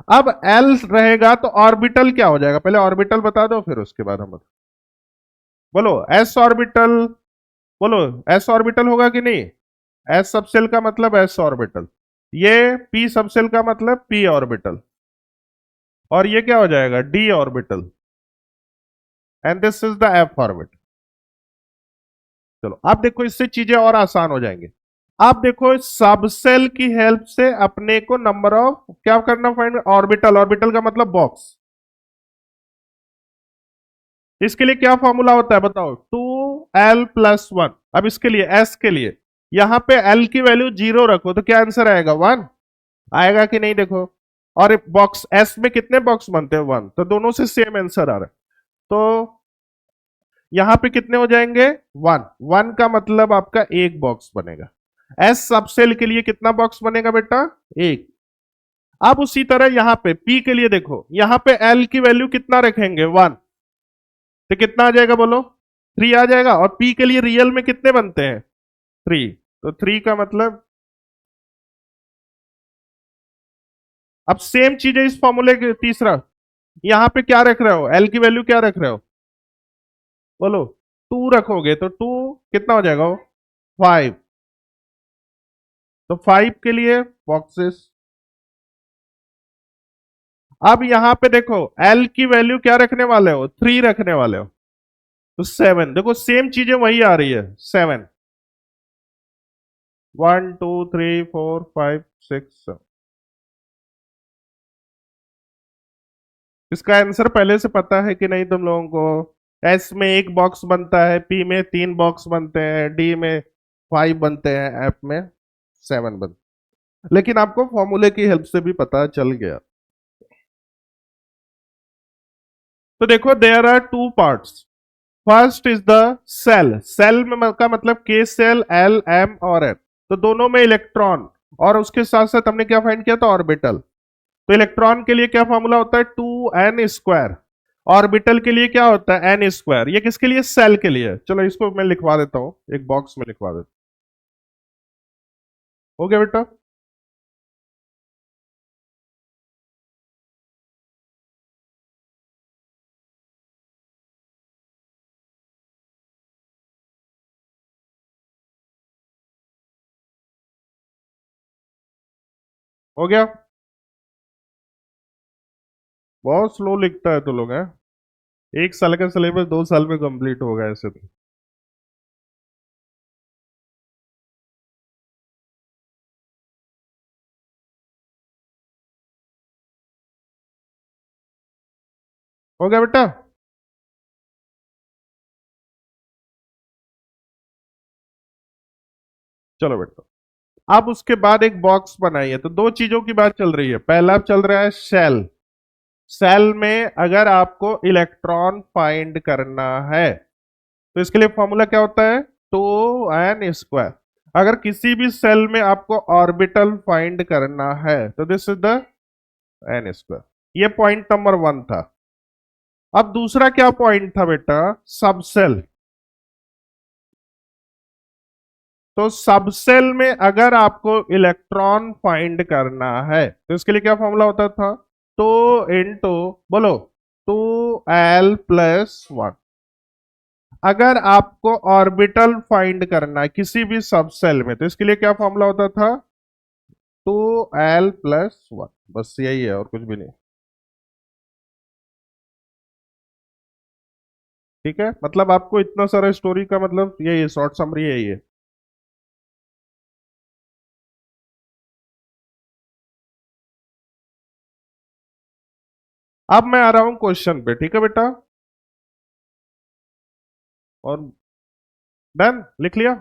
अब एल रहेगा तो ऑर्बिटल क्या हो जाएगा? पहले ऑर्बिटल बता दो, फिर उसके बाद हम बोलो एस ऑर्बिटल। बोलो एस ऑर्बिटल होगा कि नहीं? एस सबसेल का मतलब एस ऑर्बिटल, ये पी सबसेल का मतलब पी ऑर्बिटल, और ये क्या हो जाएगा? D orbital, and this is the F orbital. चलो आप देखो, इससे चीजें और आसान हो जाएंगे। आप देखो सबसेल की हेल्प से अपने को नंबर ऑफ क्या करना? Find orbital. ऑर्बिटल का मतलब बॉक्स। इसके लिए क्या फॉर्मूला होता है बताओ? 2l+1। अब इसके लिए एस के लिए यहां पे एल की वैल्यू 0 रखो तो क्या आंसर आएगा? 1 आएगा कि नहीं? देखो, और बॉक्स एस में कितने बॉक्स बनते हैं? 1। तो दोनों से सेम आंसर आ रहा है। तो यहां पे कितने हो जाएंगे? 1। 1 का मतलब आपका एक बॉक्स बनेगा। एस सबसेल के लिए कितना बॉक्स बनेगा बेटा? एक। अब उसी तरह यहां पे पी के लिए देखो, यहां पे एल की वैल्यू कितना रखेंगे? 1। तो कितना आ जाएगा बोलो? 3 आ जाएगा। और पी के लिए रियल में कितने बनते हैं? 3। तो 3 का मतलब अब सेम चीज है इस फॉर्मूले के तीसरा, यहां पे क्या रख रहे हो, एल की वैल्यू क्या रख रहे हो, बोलो, 2 रखोगे तो 2 कितना हो जाएगा, 5। तो 5 के लिए बॉक्सेस। अब यहां पे देखो एल की वैल्यू क्या रखने वाले हो, 3 रखने वाले हो, तो 7, देखो सेम चीजें वही आ रही है, 7, 1 2 3 4 5 6 7। इसका आंसर पहले से पता है कि नहीं तुम लोगों को? एस में एक बॉक्स बनता है, पी में 3 बॉक्स बनते हैं, डी में 5 बनते हैं, एफ में 7 बनते हैं। लेकिन आपको फॉर्मूले की हेल्प से भी पता चल गया। तो देखो there are 2 parts. First is the shell, shell में का मतलब के सेल, एल एम और एन, तो दोनों में इलेक्ट्रॉन, और उसके साथ साथ हमने क्या फाइंड किया था, ऑर्बिटल। तो इलेक्ट्रॉन के लिए क्या फॉर्मूला होता है, 2n²। ऑर्बिटल के लिए क्या होता है, n²। ये किसके लिए, सेल के लिए। चलो इसको मैं लिखवा देता हूं, एक बॉक्स में लिखवा देता हूं। हो गया बेटा? हो गया? बहुत स्लो लिखता है तो लोग हैं। एक साल का सिलेबस 2 साल में कंप्लीट होगा ऐसे तो। हो गया बेटा? चलो बेटा, अब उसके बाद एक बॉक्स बनाइए। तो दो चीजों की बात चल रही है, पहला चल रहा है सेल। सेल में अगर आपको इलेक्ट्रॉन फाइंड करना है तो इसके लिए फॉर्मूला क्या होता है, 2n²। अगर किसी भी सेल में आपको ऑर्बिटल फाइंड करना है तो दिस इज द n²। ये पॉइंट नंबर 1 था। अब दूसरा क्या पॉइंट था बेटा, सबसेल। तो सबसेल में अगर आपको इलेक्ट्रॉन फाइंड करना है तो इसके लिए क्या फॉर्मूला होता था, 2 बोलो 2l+1। अगर आपको ऑर्बिटल फाइंड करना है किसी भी सबसेल में तो इसके लिए क्या फॉर्मूला होता था, 2l+1। बस यही है और कुछ भी नहीं। ठीक है, मतलब आपको इतना सारा स्टोरी का मतलब यही है, शॉर्ट समरी यही है। अब मैं आ रहा हूं क्वेश्चन पे, ठीक है बेटा? और डन, लिख लिया?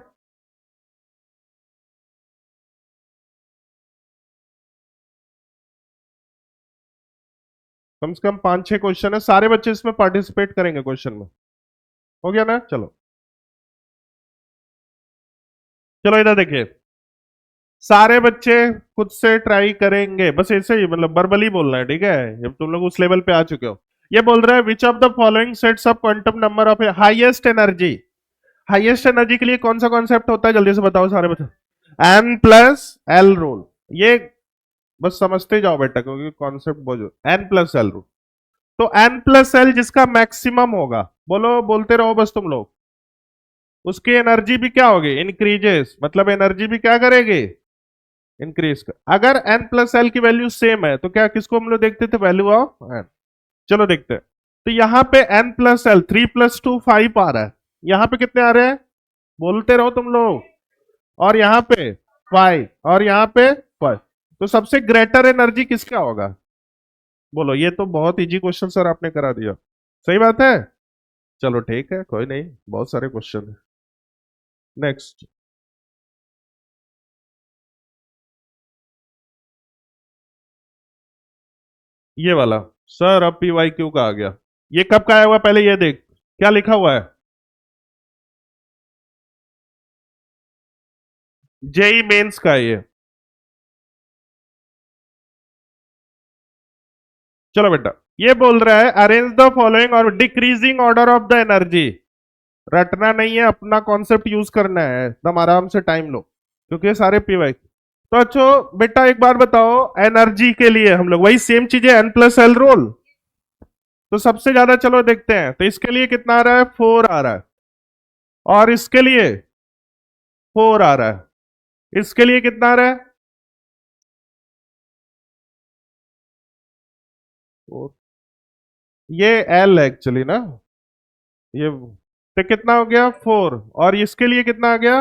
कम से कम 5-6 क्वेश्चन है, सारे बच्चे इसमें पार्टिसिपेट करेंगे क्वेश्चन में। हो गया ना? चलो, चलो इधर देखिए, सारे बच्चे खुद से ट्राई करेंगे, बस ऐसे ही मतलब वर्बली बोलना है, ठीक है? जब तुम लोग उस लेवल पे आ चुके हो। ये बोल रहा है which of the following sets of quantum number of highest energy. Highest energy के लिए कौन सा कॉन्सेप्ट होता है, जल्दी से बताओ सारे बच्चे। n+l rule. ये बस समझते जाओ बेटा, क्योंकि कॉन्सेप्ट बोलो, n+l रूल। तो n+l जिसका मैक्सिमम होगा, बोलो, बोलते रहो बस तुम लोग, उसकी एनर्जी भी क्या होगी, इंक्रीजेस, मतलब एनर्जी भी क्या करेगी, इंक्रीज कर। अगर n+l की वैल्यू सेम है तो क्या, किसको हम लोग देखते थे, वैल्यू ऑफ n। चलो देखते हैं। तो यहां पे n+l 3+2 5 आ रहा है, यहां पे कितने आ रहे हैं, बोलते रहो तुम लोग, और यहां पे 5, और यहां पे 5। तो सबसे ग्रेटर एनर्जी किसका होगा, बोलो? ये तो बहुत इजी क्वेश्चन सर आपने करा दिया। सही बात है। चलो ठीक है, कोई नहीं, बहुत सारे क्वेश्चन है। नेक्स्ट, ये वाला। सर अब PYQ का आ गया। ये कब का आया हुआ, पहले ये देख क्या लिखा हुआ है, जेई मेंस का ये। चलो बेटा, ये बोल रहा है अरेंज द फॉलोइंग और decreasing order of the energy. रटना नहीं है, अपना कॉन्सेप्ट यूज करना है, एकदम आराम से टाइम लो, क्योंकि ये सारे PYQ। तो अच्छा बेटा एक बार बताओ, एनर्जी के लिए हम लोग वही सेम चीजें N+L रोल, तो सबसे ज्यादा चलो देखते हैं, तो इसके लिए कितना आ रहा है, 4 आ रहा है, और इसके लिए 4 आ रहा है, इसके लिए कितना आ रहा है, Four। ये L एक्चुअली ना, ये तो कितना हो गया 4, और इसके लिए कितना आ गया,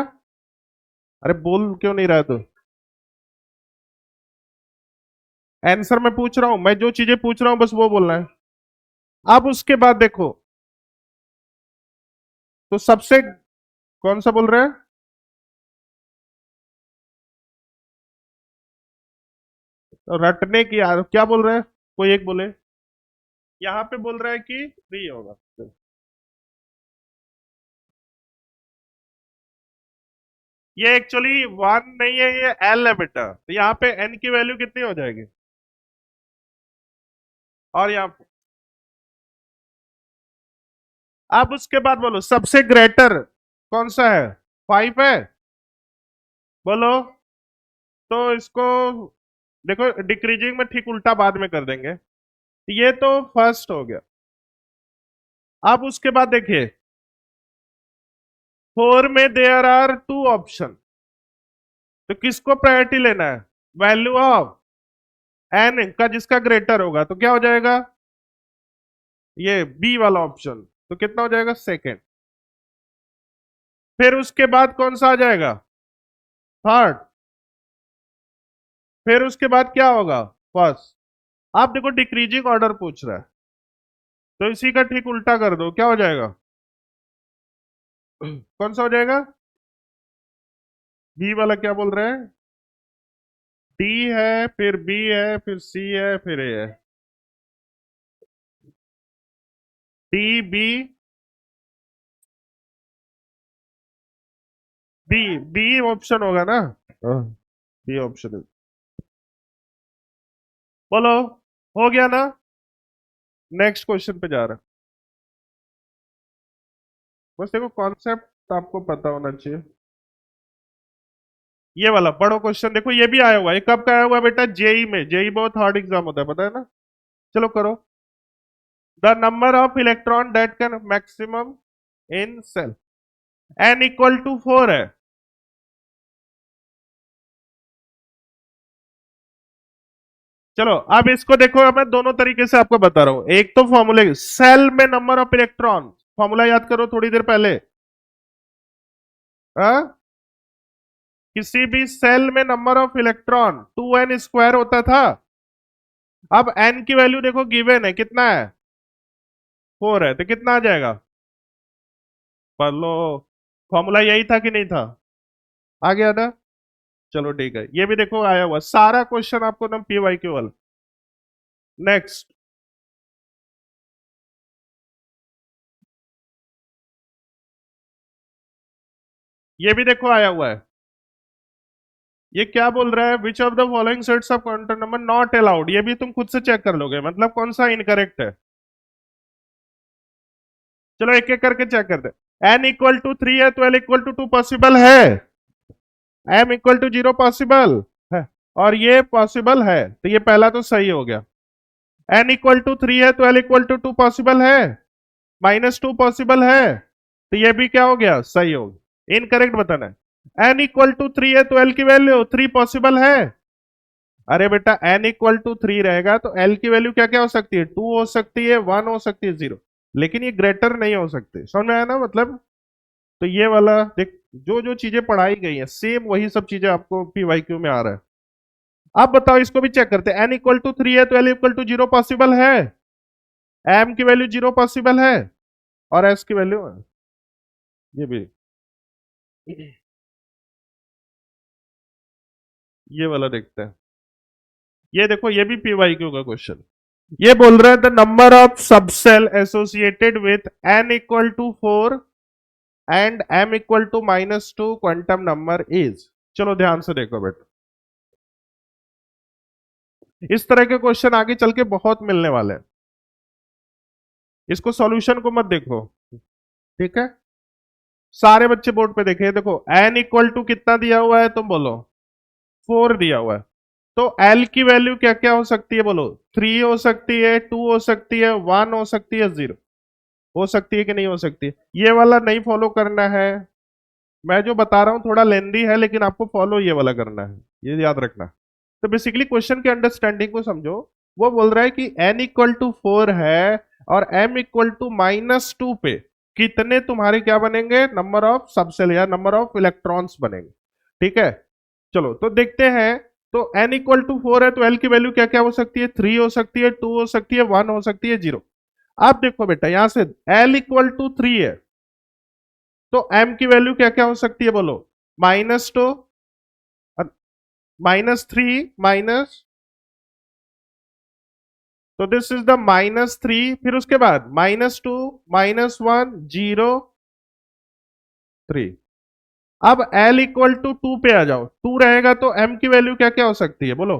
अरे बोल क्यों नहीं रहा तू, आंसर मैं पूछ रहा हूं, मैं जो चीजें पूछ रहा हूं बस वो बोलना है। अब उसके बाद देखो, तो सबसे, कौन सा बोल रहे हैं, रटने की यार, क्या बोल रहे हैं, कोई एक बोले, यहां पे बोल रहा है कि 3 होगा। ये एक्चुअली 1 नहीं है, ये L है बेटा, तो यहाँ पे N की वैल्यू कितनी हो जाएगी, और यहाँ पे, अब उसके बाद बोलो सबसे ग्रेटर कौन सा है, 5 है, बोलो, तो इसको देखो डिक्रीजिंग में ठीक उल्टा बाद में कर देंगे, ये तो फर्स्ट हो गया। अब उसके बाद देखिए, 4 में देयर आर 2 ऑप्शन, तो किसको प्रायोरिटी लेना है, वैल्यू ऑफ एन का जिसका ग्रेटर होगा, तो क्या हो जाएगा, ये बी वाला ऑप्शन, तो कितना हो जाएगा, सेकेंड। फिर उसके बाद कौन सा आ जाएगा, थर्ड। फिर उसके बाद क्या होगा, फर्स्ट। आप देखो डिक्रीजिंग ऑर्डर पूछ रहा है, तो इसी का ठीक उल्टा कर दो, क्या हो जाएगा, कौन सा हो जाएगा, बी वाला, क्या बोल रहे हैं, डी है, फिर बी है, फिर सी है, फिर ए है, D B, B, B option होगा ना, बी ऑप्शन, बोलो, हो गया ना, नेक्स्ट क्वेश्चन पे जा रहा है। बस देखो कॉन्सेप्ट आपको पता होना चाहिए। ये वाला पढ़ो क्वेश्चन, देखो ये भी आया हुआ है, कब का आया हुआ है बेटा, जेई में, जेई बहुत हार्ड एग्जाम होता है, पता है ना, चलो करो, the number of electron that can maximum in shell, N=4 है, चलो अब इसको देखो, मैं दोनों तरीके से आपको बता रहा हूं, एक तो फॉर्मूले, सेल में नंबर ऑफ इलेक्ट्रॉन, फॉर्मूला याद करो थोड़ी देर पहले, हाँ? किसी भी सेल में नंबर ऑफ इलेक्ट्रॉन 2n² होता था, अब n की वैल्यू देखो गिवन है, कितना है, 4 है, तो कितना आ जाएगा, पढ़ लो, फॉर्मूला यही था कि नहीं था, आ गया ना, चलो ठीक है, ये भी देखो आया हुआ सारा क्वेश्चन आपको ना PYQ वाला। नेक्स्ट, ये भी देखो आया हुआ है, ये क्या बोल रहा है, which of the following sets of quantum number not allowed, ये भी तुम खुद से चेक कर लोगे, मतलब कौन सा इनकरेक्ट है, चलो एक एक करके चेक करते, N=3 है तो L=2 पॉसिबल है, M=0 पॉसिबल है, और ये पॉसिबल है, तो ये पहला तो सही हो गया, N=3 है तो L=2 पॉसिबल है, -2 पॉसिबल है, तो ये भी क्या हो गया, सही हो गया, इनकरेक्ट बताना है, N=3 है तो L की वैल्यू 3 पॉसिबल है, अरे बेटा N=3 रहेगा तो L की वैल्यू क्या क्या हो सकती है, 2 हो सकती है, 1 हो सकती है, 0, लेकिन ये ग्रेटर नहीं हो सकते, समझ में आया ना मतलब, तो ये वाला देख, जो जो चीजें पढ़ाई गई हैं सेम वही सब चीजें आपको PYQ में आ रहा है। अब बताओ इसको भी चेक करते हैं, N=3 है तो L=0 पॉसिबल है, M की वैल्यू 0 पॉसिबल है, और S की वैल्यू, ये भी, ये वाला देखते हैं, ये देखो ये भी PYQ का क्वेश्चन, ये बोल रहा है the number of subshell associated with N=4 and M=-2 quantum number is, चलो ध्यान से देखो बेटा, इस तरह के क्वेश्चन आगे चल के बहुत मिलने वाले हैं, इसको सॉल्यूशन को मत देखो, ठीक है, सारे बच्चे बोर्ड पे देखे, देखो N=, कितना दिया हुआ है तुम बोलो, 4 दिया हुआ है, तो एल की वैल्यू क्या क्या हो सकती है बोलो? 3 हो सकती है, 2 हो सकती है, 1 हो सकती है, 0 हो सकती है कि नहीं हो सकती है? ये वाला नहीं फॉलो करना है, मैं जो बता रहा हूं थोड़ा लेंदी है, लेकिन आपको फॉलो ये वाला करना है, ये याद रखना। तो बेसिकली क्वेश्चन के अंडरस्टैंडिंग को समझो। वो बोल रहा है कि n इक्वल टू 4 है और m इक्वल टू -2 पे कितने तुम्हारे क्या बनेंगे? नंबर ऑफ सबसेल या नंबर ऑफ इलेक्ट्रॉन्स बनेंगे। ठीक है, चलो तो देखते हैं। तो n इक्वल टू 4 है, तो l की वैल्यू क्या क्या हो सकती है? 3 हो सकती है, 2 हो सकती है, 1 हो सकती है, 0। आप देखो बेटा, यहां से l इक्वल टू 3 है, तो m की वैल्यू क्या क्या हो सकती है बोलो? -2, -3, माइनस, तो दिस इज द -3, फिर उसके बाद -2, -1, 0, 3। अब l इक्वल टू 2 पे आ जाओ, 2 रहेगा तो m की वैल्यू क्या क्या हो सकती है बोलो?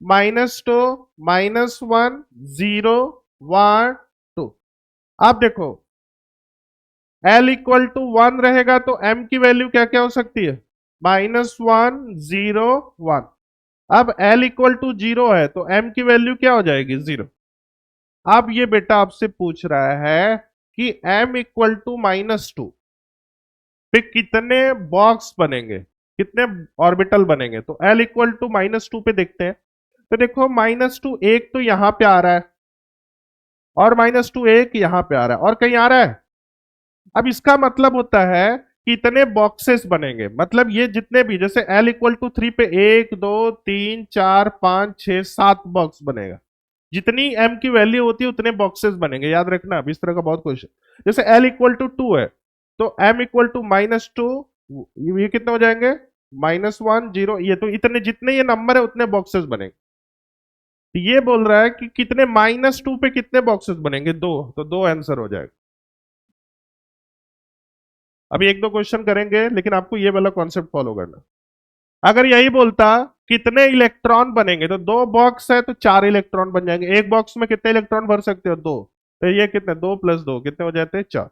-2, -1, 0, 1, 2। अब देखो, l इक्वल टू 1 रहेगा तो m की वैल्यू क्या क्या हो सकती है? -1, 0, 1। अब l इक्वल टू 0 है, तो m की वैल्यू क्या हो जाएगी? 0। अब ये बेटा आपसे पूछ रहा है कि m इक्वल टू -2 पे कितने बॉक्स बनेंगे, कितने ऑर्बिटल बनेंगे? तो l इक्वल टू -2 पे देखते हैं। तो देखो, -2 एक तो यहां पे आ रहा है, और -2 एक यहां पे आ रहा है, और कहीं आ रहा है। अब इसका मतलब होता है कितने बॉक्सेस बनेंगे, मतलब ये जितने भी, जैसे l इक्वल टू 3 पे 1 2 3 4 5 6 7 बॉक्स बनेगा। जितनी m की वैल्यू होती है उतने बॉक्सेस बनेंगे, याद रखना। अब इस तरह का बहुत क्वेश्चन, जैसे l इक्वल टू 2 है, तो m इक्वल टू -2, ये कितने हो जाएंगे? -1, 0, ये तो इतने, जितने ये नंबर है उतने बॉक्सेस बनेंगे। तो ये बोल रहा है कि कितने -2 पे कितने बॉक्सेस बनेंगे? 2, तो 2 आंसर हो जाएगा। अभी एक दो क्वेश्चन करेंगे, लेकिन आपको ये वाला कॉन्सेप्ट फॉलो करना। अगर यही बोलता कितने इलेक्ट्रॉन बनेंगे, तो 2 बॉक्स है तो 4 इलेक्ट्रॉन बन जाएंगे। एक बॉक्स में कितने इलेक्ट्रॉन भर सकते हो? 2। तो ये कितने, 2 + 2 कितने हो जाते हैं? 4।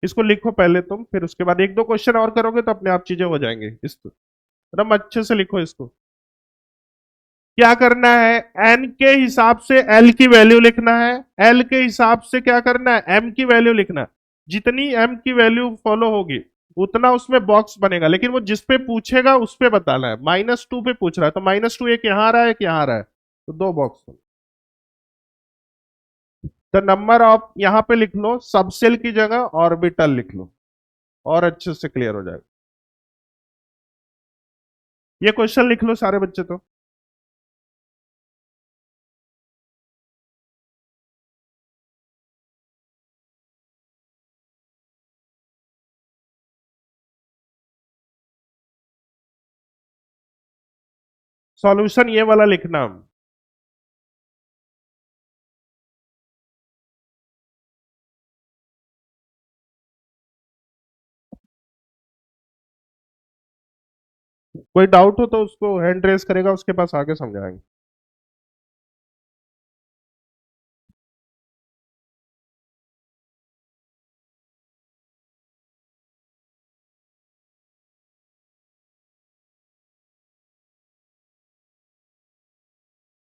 इसको लिखो पहले तुम, फिर उसके बाद एक दो क्वेश्चन और करोगे तो अपने आप चीजें हो जाएंगी। इसको एकदम अच्छे से लिखो। इसको क्या करना है? एन के हिसाब से एल की वैल्यू लिखना है, एल के हिसाब से क्या करना है? एम की वैल्यू लिखना है। जितनी एम की वैल्यू फॉलो होगी उतना उसमें बॉक्स बनेगा, लेकिन वो जिस पे पूछेगा उस पे बताना है। -2 पे पूछ रहा है, तो -2 एक यहां आ रहा है, एक यहां आ रहा है, तो 2 बॉक्स। तो नंबर ऑफ यहां पे लिख लो, सबसेल की जगह ऑर्बिटल लिख लो, और अच्छे से क्लियर हो जाएगा। ये क्वेश्चन लिख लो सारे बच्चे। तो सॉल्यूशन ये वाला लिखना। कोई डाउट हो तो उसको हैंड रेस करेगा, उसके पास आके समझाएंगे।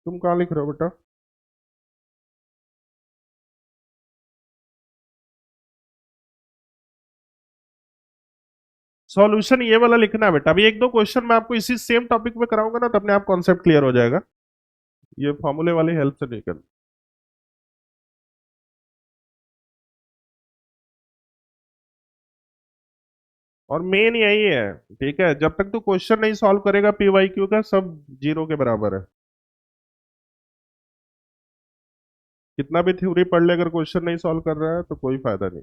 तुम कहाँ लिख रहे हो बेटा? सॉल्यूशन ये वाला लिखना है बेटा। अभी एक दो क्वेश्चन मैं आपको इसी सेम टॉपिक में कराऊंगा ना, तो अपने आप कॉन्सेप्ट क्लियर हो जाएगा। ये फॉर्मूले वाली हेल्प से नहीं करना। और मेन यही है, ठीक है, जब तक तू क्वेश्चन नहीं सॉल्व करेगा पीवाईक्यू का, सब जीरो के बराबर है। कितना भी थ्योरी पढ़ ले, अगर क्वेश्चन नहीं सॉल्व कर रहा है तो कोई फायदा नहीं।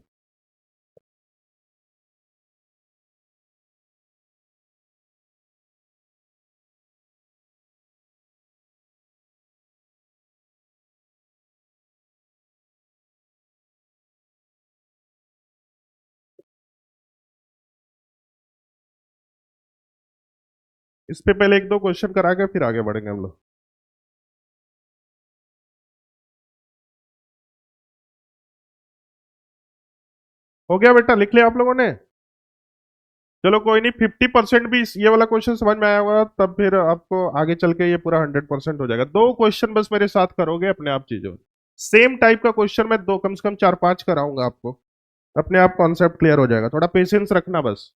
इस पे पहले एक दो क्वेश्चन करा के फिर आगे बढ़ेंगे हम लोग। हो गया बेटा? लिख लिया आप लोगों ने? चलो कोई नहीं, 50% भी ये वाला क्वेश्चन समझ में आया होगा, तब फिर आपको आगे चल के ये पूरा 100% हो जाएगा। दो क्वेश्चन बस मेरे साथ करोगे, अपने आप चीजों सेम टाइप का क्वेश्चन मैं दो कम से कम 4-5 कराऊंगा आपको, अपने आप कॉन्सेप्ट क्लियर हो जाएगा। थोड़ा पेशेंस रखना बस।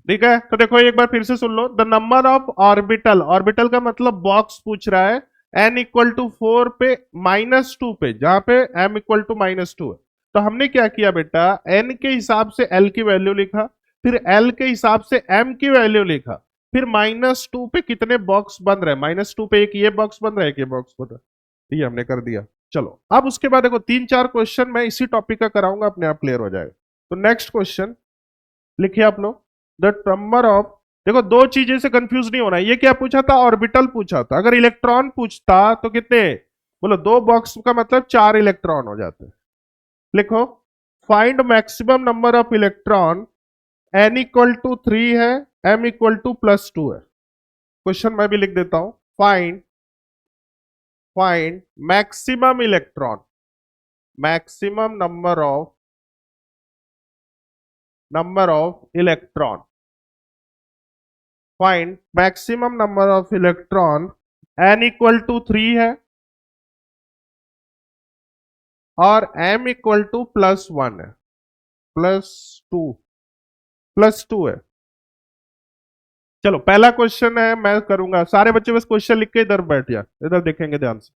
ठीक है, तो देखो एक बार फिर से सुन लो। The number of orbital, orbital का मतलब बॉक्स पूछ रहा है, n इक्वल टू 4 पे -2 पे, जहां पे m इक्वल टू -2 है। तो हमने क्या किया बेटा, n के हिसाब से l की वैल्यू लिखा, फिर l के हिसाब से m की वैल्यू लिखा, फिर -2 पे कितने बॉक्स बन रहे हैं, -2 पे एक ये बॉक्स बन रहा है, एक ये बॉक्स बन रहा है, ये हमने कर दिया। चलो अब उसके बाद देखो 3-4 क्वेश्चन मैं इसी टॉपिक का कराऊंगा, अपने आप क्लियर हो जाएगा। तो नेक्स्ट क्वेश्चन लिखिए आप लोग। द नंबर ऑफ, देखो दो चीजें से कंफ्यूज नहीं होना है। ये क्या पूछा था, ऑर्बिटल पूछा था। अगर इलेक्ट्रॉन पूछता तो कितने, बोलो दो बॉक्स का मतलब 4 इलेक्ट्रॉन हो जाते हैं। लिखो, find maximum number of electron, n equal to 3 है, m इक्वल टू +2 है। क्वेश्चन मैं भी लिख देता हूं, find find maximum electron, maximum number of electron, find maximum number of electron, n equal to 3 है और m इक्वल टू +1 है, +2, +2 है। चलो पहला क्वेश्चन है, मैं करूंगा। सारे बच्चे बस क्वेश्चन लिख के इधर बैठ जा, इधर देखेंगे ध्यान से।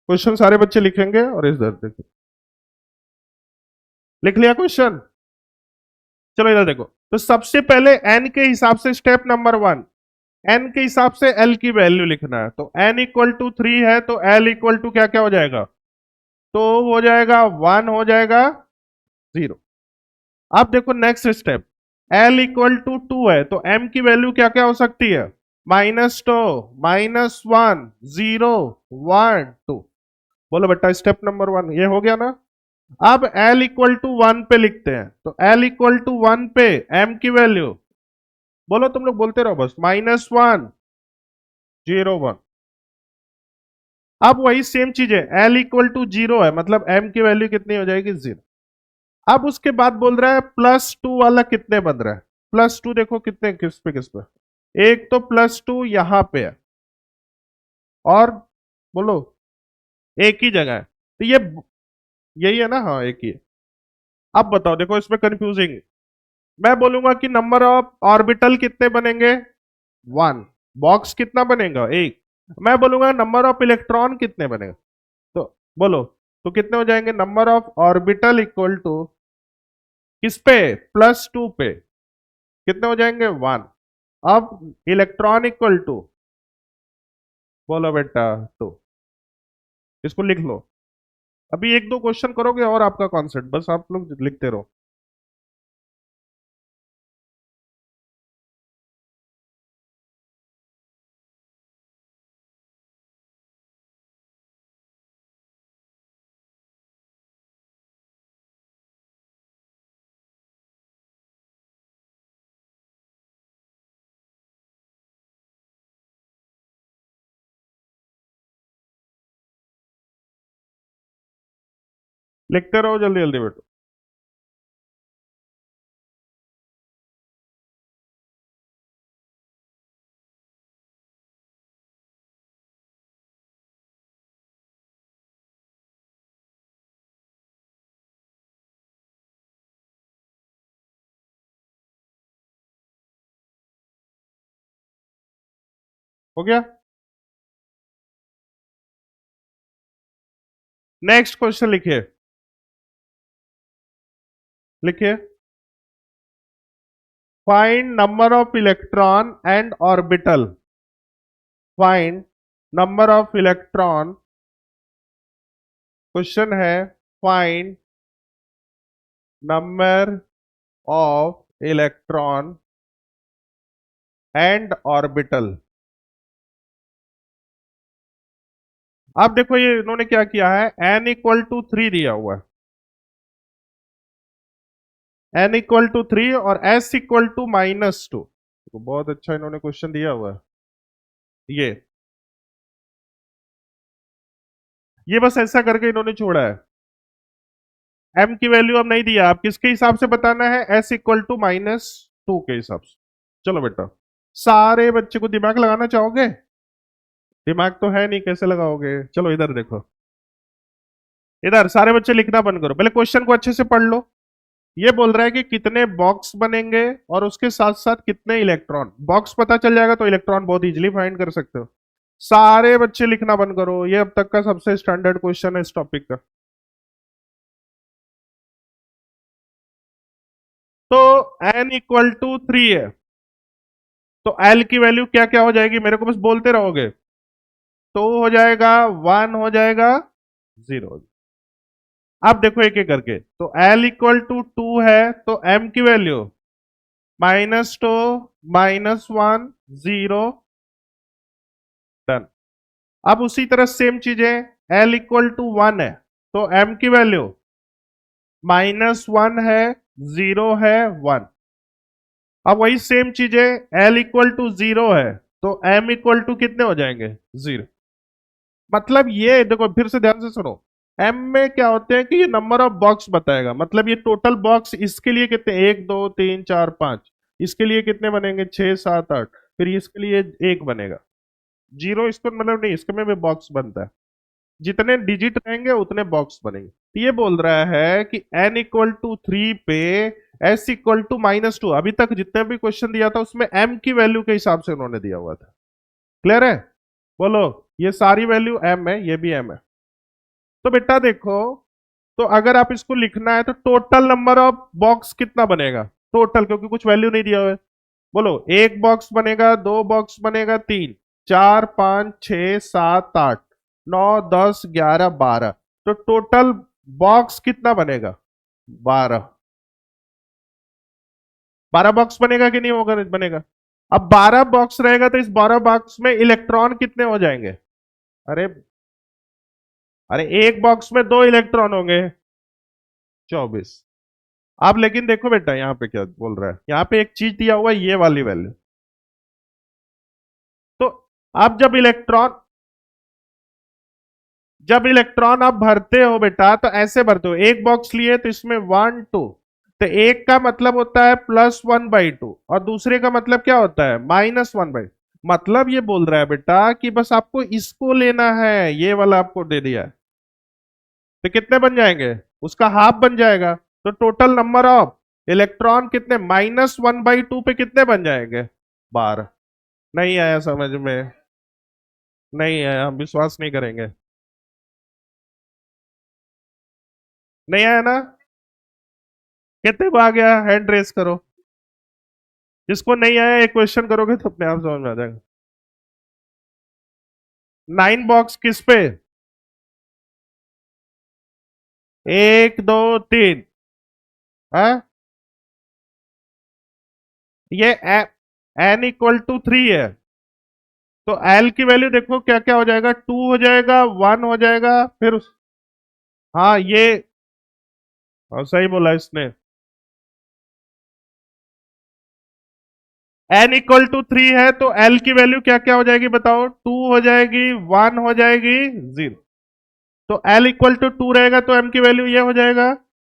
क्वेश्चन सारे बच्चे लिखेंगे और इधर देखें। लिख लिया क्वेश्चन? चलो इधर देखो। तो सबसे पहले n के हिसाब से स्टेप नंबर 1, n के हिसाब से l की वैल्यू लिखना है। तो n इक्वल टू 3 है, तो l इक्वल टू क्या क्या हो जाएगा, तो हो जाएगा 1, हो जाएगा 0। अब देखो next step, l equal to 2 है, तो m की वैल्यू क्या क्या हो सकती है, -2, -1, 0, 1, 2। बोलो बेटा स्टेप नंबर 1 ये हो गया ना। अब l इक्वल टू 1 पे लिखते हैं, तो l इक्वल टू 1 पे m की वैल्यू, बोलो तुम लोग बोलते रहो बस, -1, 0, 1। अब वही सेम चीज है, l इक्वल टू 0 है, मतलब m की वैल्यू कितनी हो जाएगी, 0। अब उसके बाद बोल रहा है +2 वाला कितने बन रहा है, +2 देखो कितने, किस पे, एक तो +2 यहां पे है, और बोलो एक ही जगह है, तो ये यही है ना, हाँ एक ही है। अब बताओ, देखो इसमें कंफ्यूजिंग, मैं बोलूंगा कि नंबर ऑफ ऑर्बिटल कितने बनेंगे, 1, बॉक्स कितना बनेगा, एक। मैं बोलूंगा नंबर ऑफ इलेक्ट्रॉन कितने बनेगा, तो बोलो, तो कितने हो जाएंगे, number of orbital equal to किस पे, +2 पे, कितने हो जाएंगे, 1। अब इलेक्ट्रॉन इक्वल टू, बोलो बेटा 2, इसको लिख लो। अभी एक दो क्वेश्चन करोगे और आपका कॉन्सेप्ट, बस आप लोग लिखते रहो। लिखते रहो जल्दी जल्दी बेटो। हो गया, नेक्स्ट क्वेश्चन लिखिए, लिखिए, find number of electron and orbital, find number of electron, question है find number of electron and orbital. अब देखो ये इन्होंने क्या किया है, n इक्वल टू 3 दिया हुआ है, n इक्वल टू 3 और s इक्वल टू -2। तो बहुत अच्छा इन्होंने क्वेश्चन दिया हुआ है। ये बस ऐसा करके इन्होंने छोड़ा है। m की वैल्यू अब नहीं दिया, आप किसके हिसाब से बताना है, s इक्वल टू -2 टू के हिसाब से। चलो बेटा, सारे बच्चे को दिमाग लगाना चाहोगे? दिमाग तो है नहीं, कैसे लगाओगे? चलो इधर देखो, इधर सारे बच्चे लिखना बंद करो, पहले क्वेश्चन को अच्छे से पढ़ लो। ये बोल रहा है कि कितने बॉक्स बनेंगे और उसके साथ साथ कितने इलेक्ट्रॉन। बॉक्स पता चल जाएगा तो इलेक्ट्रॉन बहुत इजीली फाइंड कर सकते हो। सारे बच्चे लिखना बंद करो, ये अब तक का सबसे स्टैंडर्ड क्वेश्चन है इस टॉपिक का। तो n इक्वल टू 3 है, तो l की वैल्यू क्या क्या हो जाएगी, मेरे को बस बोलते रहोगे। 2 हो जाएगा, 1 हो जाएगा, 0। अब देखो एक एक करके, तो l इक्वल टू 2 है, तो m की वैल्यू -2, -1, 0, डन। अब उसी तरह सेम चीजें, l इक्वल टू 1 है, तो m की वैल्यू -1 है, 0 है, 1। अब वही सेम चीजें, l इक्वल टू 0 है, तो m इक्वल टू कितने हो जाएंगे? 0। मतलब ये देखो, फिर से ध्यान से सुनो, m में क्या होते हैं कि ये नंबर ऑफ बॉक्स बताएगा, मतलब ये टोटल बॉक्स इसके लिए कितने, 1 2 3 4 5, इसके लिए कितने बनेंगे, 6 7 8, फिर इसके लिए एक बनेगा। 0 इसको मतलब नहीं, इसके में भी बॉक्स बनता है, जितने डिजिट रहेंगे उतने बॉक्स बनेंगे। तो ये बोल रहा है कि n इक्वल टू 3 पे s इक्वल टू -2, अभी तक जितने भी क्वेश्चन दिया था उसमें m की वैल्यू के हिसाब से उन्होंने दिया हुआ था। क्लियर है? बोलो, ये सारी वैल्यू m है, ये भी m है। तो बेटा देखो, तो अगर आप इसको लिखना है तो टोटल नंबर ऑफ बॉक्स कितना बनेगा, टोटल, क्योंकि कुछ वैल्यू नहीं दिया हुआ है। बोलो, एक बॉक्स बनेगा, दो बॉक्स बनेगा, तीन, चार, पांच, छ, सात, आठ, 9 10 11 12, तो टोटल बॉक्स कितना बनेगा? 12। 12 बॉक्स बनेगा कि नहीं होगा? बनेगा। अब 12 बॉक्स रहेगा तो इस 12 बॉक्स में इलेक्ट्रॉन कितने हो जाएंगे? अरे, अरे एक बॉक्स में दो इलेक्ट्रॉन होंगे, 24। अब लेकिन देखो बेटा, यहाँ पे क्या बोल रहा है, यहाँ पे एक चीज दिया हुआ है, ये वाली वैल्यू। तो अब जब इलेक्ट्रॉन आप भरते हो बेटा, तो ऐसे भरते हो, एक बॉक्स लिए तो इसमें 1 2, तो एक का मतलब होता है +1/2 और दूसरे का मतलब क्या होता है? -1/2। मतलब ये बोल रहा है बेटा कि बस आपको इसको लेना है, ये वाला आपको दे दिया है, तो कितने बन जाएंगे? उसका हाफ बन जाएगा। तो टोटल नंबर ऑफ इलेक्ट्रॉन कितने, -1/2 पे कितने बन जाएंगे? 12। नहीं आया समझ में? नहीं आया, हम विश्वास नहीं करेंगे। नहीं आया ना? कितने को आ गया, हैंड रेस करो। जिसको नहीं आया, एक क्वेश्चन करोगे तो अपने आप समझ में आ जाएगा। 9 बॉक्स किस पे? 1 2 3। हाँ, ये n इक्वल टू 3 है, तो l की वैल्यू देखो क्या क्या हो जाएगा, 2 हो जाएगा, 1 हो जाएगा, फिर हाँ ये, हाँ, सही बोला इसने। n इक्वल टू 3 है, तो l की वैल्यू क्या क्या हो जाएगी बताओ, 2 हो जाएगी, 1 हो जाएगी, 0। तो l इक्वल टू 2 रहेगा तो m की वैल्यू ये हो जाएगा,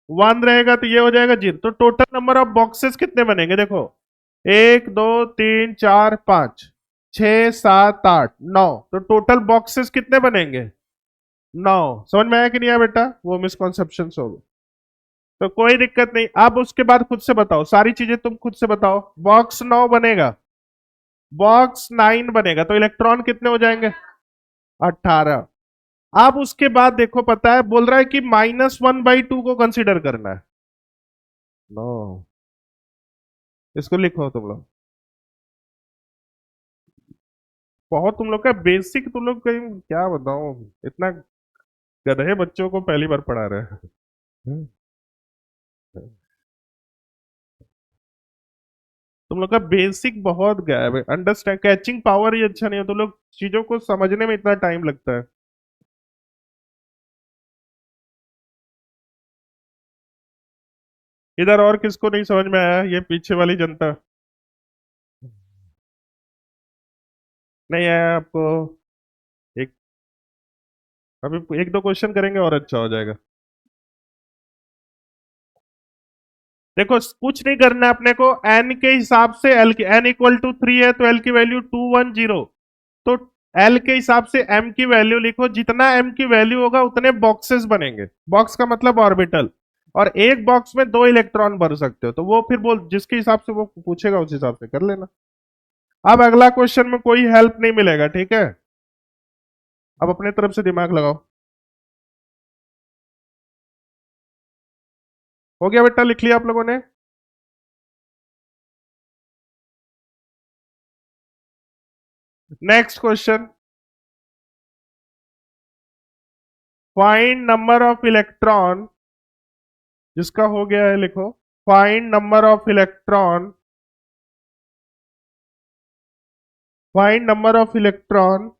1 रहेगा तो ये हो जाएगा, 0। तो टोटल नंबर ऑफ बॉक्सेस कितने बनेंगे देखो, 1 2 3 4 5 6 7 8 9, तो टोटल बॉक्सेस कितने बनेंगे? 9। समझ में आया कि नहीं आया बेटा? वो मिसकॉन्सेप्शन हो गए, तो कोई दिक्कत नहीं। अब उसके बाद खुद से बताओ, सारी चीजें तुम खुद से बताओ। बॉक्स 9 बनेगा, बॉक्स 9 बनेगा, तो इलेक्ट्रॉन कितने हो जाएंगे? 18। अब उसके बाद देखो, पता है बोल रहा है कि -1/2 को कंसीडर करना है। नो, इसको लिखो तुम लोग। बहुत तुम लोग का बेसिक, तुम लोग कहीं क्या बताओ, इतना गधे बच्चों को पहली बार पढ़ा रहे हैं। तुम लोग का बेसिक बहुत गैप है, अंडरस्टैंड, कैचिंग पावर ही अच्छा नहीं है, तुम लोग चीजों को समझने में इतना टाइम लगता है। इधर और किसको नहीं समझ में आया, ये पीछे वाली जनता? नहीं आया आपको? एक, अभी एक दो क्वेश्चन करेंगे और अच्छा हो जाएगा। देखो कुछ नहीं करना है अपने को, एन के हिसाब से एल की, एन इक्वल टू 3 है तो एल की वैल्यू 210, तो एल के हिसाब से एम की वैल्यू लिखो, जितना एम की वैल्यू होगा उतने बॉक्सेस बनेंगे, बॉक्स का मतलब ऑर्बिटल, और एक बॉक्स में 2 इलेक्ट्रॉन भर सकते हो, तो वो फिर बोल जिसके हिसाब से वो पूछेगा उस हिसाब से कर लेना। अब अगला क्वेश्चन में कोई हेल्प नहीं मिलेगा, ठीक है, अब अपने तरफ से दिमाग लगाओ। हो गया बेटा, लिख लिया आप लोगों ने? Next question, find number of electron, जिसका हो गया है लिखो, find number of electron, find number of electron,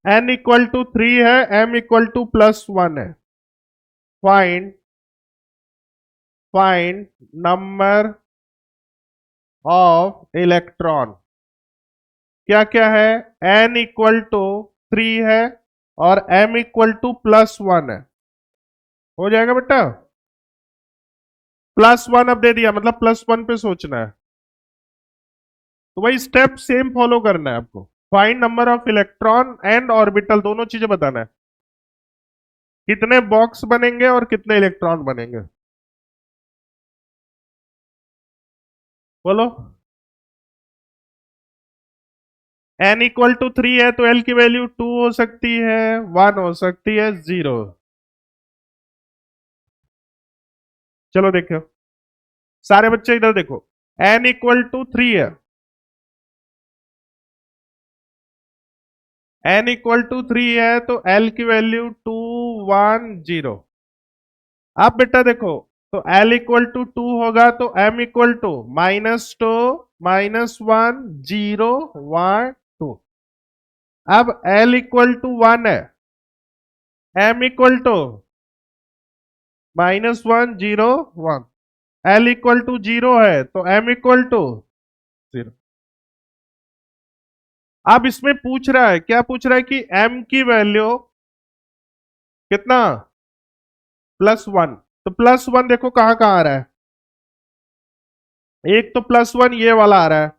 n equal to 3 है, m इक्वल टू +1 है, find find number of electron, क्या क्या है, n इक्वल टू 3 है और m इक्वल टू +1 है, हो जाएगा बेटा? +1 अब दे दिया, मतलब +1 पे सोचना है, तो वही स्टेप सेम फॉलो करना है आपको, find number of electron and orbital, दोनों चीजें बताना है, कितने बॉक्स बनेंगे और कितने इलेक्ट्रॉन बनेंगे, बोलो। n इक्वल टू 3 है तो l की वैल्यू 2 हो सकती है, 1 हो सकती है, 0। चलो देखो, सारे बच्चे इधर देखो, n इक्वल टू 3 है, n इक्वल टू 3 है तो l की वैल्यू 2 1 0। अब बेटा देखो, तो l इक्वल टू 2 होगा तो m इक्वल टू -2 -1 0 1 2। अब l इक्वल टू 1 है, m equal to -1 0 1, l equal to 0 है तो m इक्वल टू 0। अब इसमें पूछ रहा है, क्या पूछ रहा है कि m की वैल्यू कितना, +1, तो +1 देखो कहां कहां आ रहा है, एक तो +1 ये वाला आ रहा है,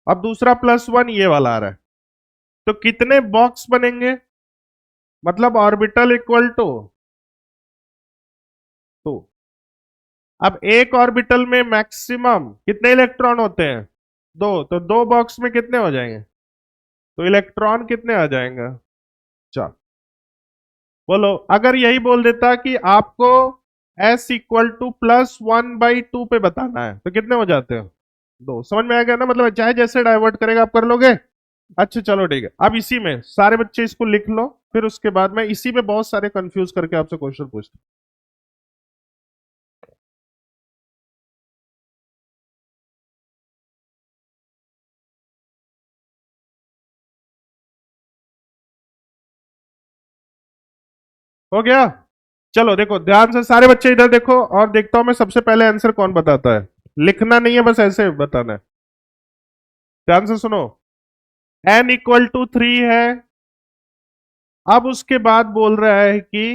अब दूसरा +1 ये वाला आ रहा है, तो कितने बॉक्स बनेंगे, मतलब ऑर्बिटल इक्वल टू 2। अब एक ऑर्बिटल में मैक्सिमम कितने इलेक्ट्रॉन होते हैं, 2, तो 2 बॉक्स में कितने हो जाएंगे, तो इलेक्ट्रॉन कितने आ जाएंगे, 4। बोलो, अगर यही बोल देता कि आपको s इक्वल टू +1/2 पे बताना है तो कितने हो जाते हैं, 2। समझ में आ गया ना, मतलब चाहे जैसे डाइवर्ट करेगा आप कर लोगे। अच्छा चलो ठीक है, अब इसी में सारे बच्चे इसको लिख लो, फिर उसके बाद मैं इसी में बहुत सारे कंफ्यूज करके आपसे क्वेश्चन पूछता हूं। हो गया? चलो देखो ध्यान से सारे बच्चे इधर देखो, और देखता हूं मैं सबसे पहले आंसर कौन बताता है, लिखना नहीं है, बस ऐसे बताना है, ध्यान से सुनो। n इक्वल टू 3 है, अब उसके बाद बोल रहा है कि